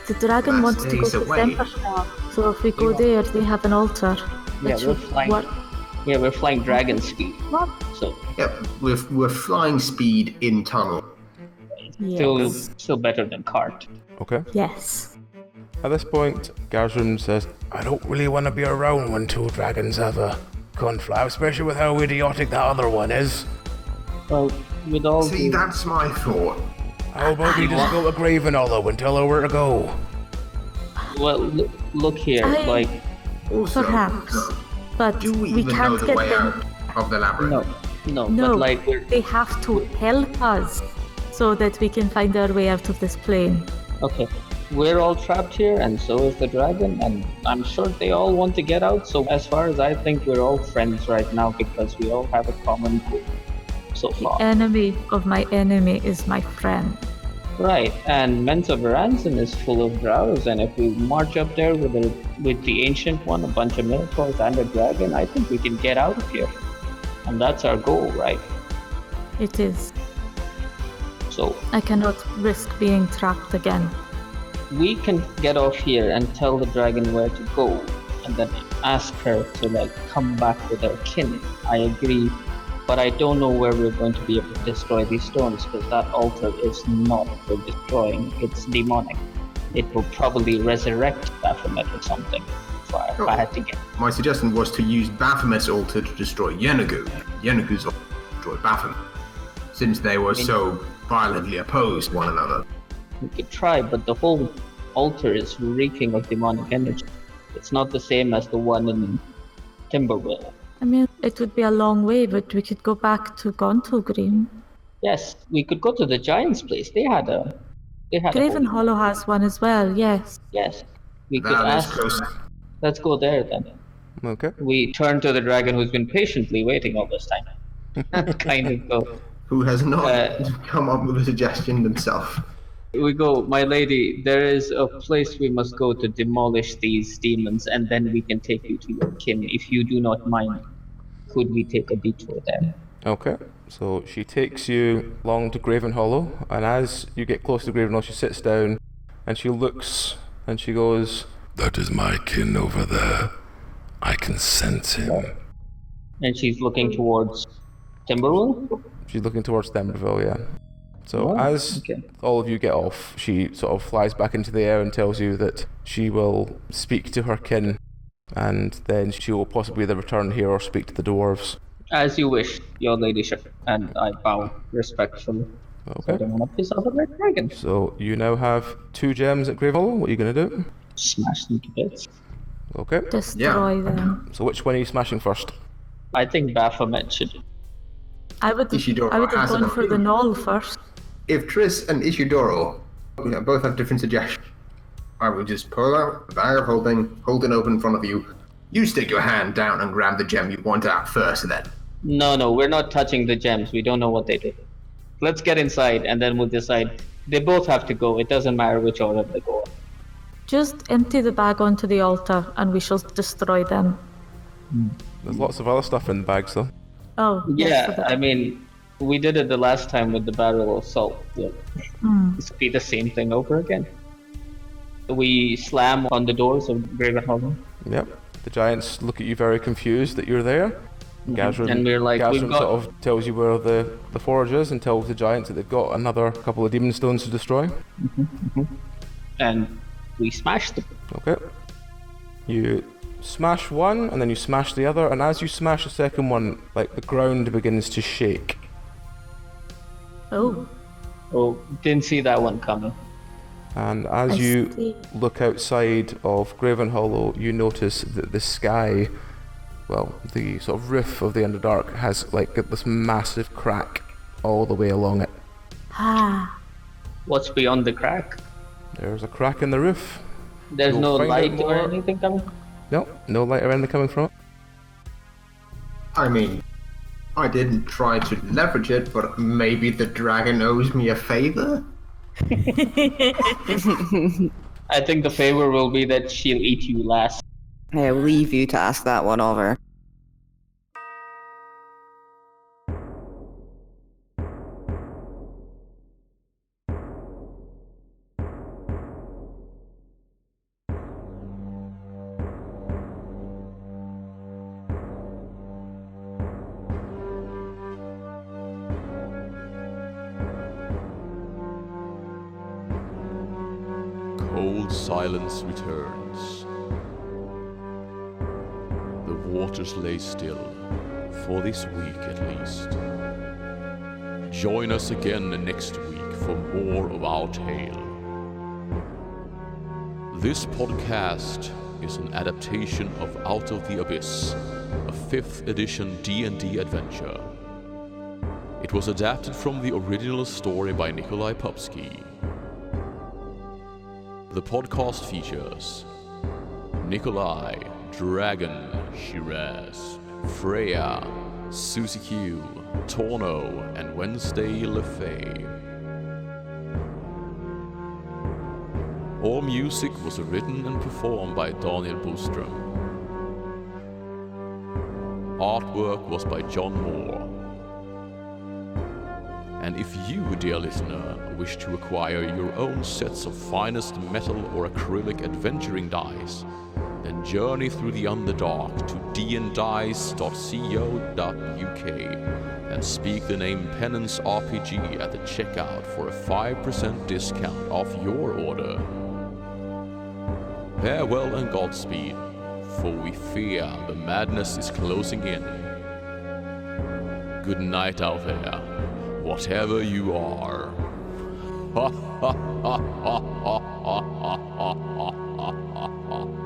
The dragon That's wants to go days to away. Simbershaw. So if we go there, they have an altar. Yeah, That we're should flying. work. Yeah, we're flying dragon speed. What? So Yep, we're flying speed in tunnel. Yes. still better than cart. Okay. Yes. At this point, Gazrum says, I don't really want to be around when 2 dragons have a conflict, especially with how idiotic the other one is. Well, with all See, the... that's my thought. How about we just go to Gravenhollow and tell her where to go? Well, look here, Also, Perhaps. But do we we even know can't the get way them. out of the labyrinth? no, No, but we're... they have to help us so that we can find our way out of this plane. Okay, we're all trapped here, and so is the dragon, and I'm sure they all want to get out, so as far as I think, we're all friends right now because we all have a common goal so far. Enemy of my enemy is my friend. Right, and Menzoberranzan is full of drows, and if we march up there with the Ancient One, a bunch of minotaurs and a dragon, I think we can get out of here. And that's our goal, right? It is. So I cannot risk being trapped again. we can get off here and tell the dragon where to go, and then ask her to come back with her kin. I agree, but I don't know where we're going to be able to destroy these stones, because that altar is not for destroying, it's demonic. It will probably resurrect Baphomet or something, if I had to guess. My suggestion was to use Baphomet's altar to destroy Yenagu's altar to destroy Baphomet, since they were so violently opposed one another. We could try, but the whole altar is reeking of demonic energy. It's not the same as the one in Timberwell. I mean, It would be a long way, but we could go back to Gontelgreen. Yes, we could go to the giant's place. They had a Graven Hollow has one as well, yes. Yes. We could That is ask. close. Let's go there then. Okay. We turn to the dragon who's been patiently waiting all this time. And kind of go. Who has not come up with a suggestion themselves. We go, my lady, there is a place we must go to demolish these demons, and then we can take you to your kin. If you do not mind, could we take a detour there? Okay. So she takes you along to Graven Hollow, and as you get close to Graven Hollow, she sits down, and she looks, and she goes, That is my kin over there. I can sense him. And she's looking towards Timberwolf? She's looking towards Denverville, yeah. So as all of you get off, she sort of flies back into the air and tells you that she will speak to her kin, and then she will possibly either return here or speak to the dwarves. As you wish, your ladyship. And I bow respectfully. Okay. I don't want to piss off a red dragon. So you now have 2 gems at Grave Hollow. What are you going to do? Smash them to bits. Okay. Destroy them. So which one are you smashing first? I think Baphomet should. I would Ishidoro have has gone an for the opinion. knoll first. If Triss and Ishidoro both have different suggestions, I will just pull out the bag of holding, hold it open in front of you. You stick your hand down and grab the gem you want out first, then. No, we're not touching the gems. We don't know what they do. Let's get inside and then we'll decide. They both have to go. It doesn't matter which order they go. Just empty the bag onto the altar and we shall destroy them. There's lots of other stuff in the bags, though. Oh, yes, Yeah, I mean, we did it the last time with the barrel of salt. Yeah. This could be the same thing over again. We slam on the doors of Graven Hollow. Yep. The giants look at you very confused that you're there. Gazrin, And we're like, Gazrin we've got- sort of tells you where the forge is and tells the giants that they've got another couple of demon stones to destroy. And we smash them. Okay. You smash one and then you smash the other, and as you smash the second one, like, the ground begins to shake. Oh, Oh, didn't see that one coming. And as I you see. look outside of Graven Hollow, you notice that the sky, well, the sort of roof of the Underdark has like this massive crack all the way along it. ah. What's beyond the crack? There's a crack in the roof. There's You'll no find out light or more. anything coming? No, no light or anything coming from it. I mean, I didn't try to leverage it, but maybe the dragon owes me a favor? I think the favor will be that she'll eat you last. I'll leave you to ask that one over. Cold silence returns. The waters lay still, for this week at least. Join us again next week for more of our tale. This podcast is an adaptation of Out of the Abyss, a 5th edition D&D adventure. It was adapted from the original story by Nikoli Popsky. The podcast features Nikolai, Dragon, Shiraz, Freya, Susie Q, Tauno, and Wednesday LeFay. All music was written and performed by Daniel Boström. Artwork was by John Moore. And if you, dear listener, wish to acquire your own sets of finest metal or acrylic adventuring dice, then journey through the Underdark to dndice.co.uk and speak the name Penance RPG at the checkout for a 5% discount off your order. Farewell and Godspeed, for we fear the madness is closing in. Good night out there, whatever you are. Ha ha ha ha ha ha ha ha ha ha.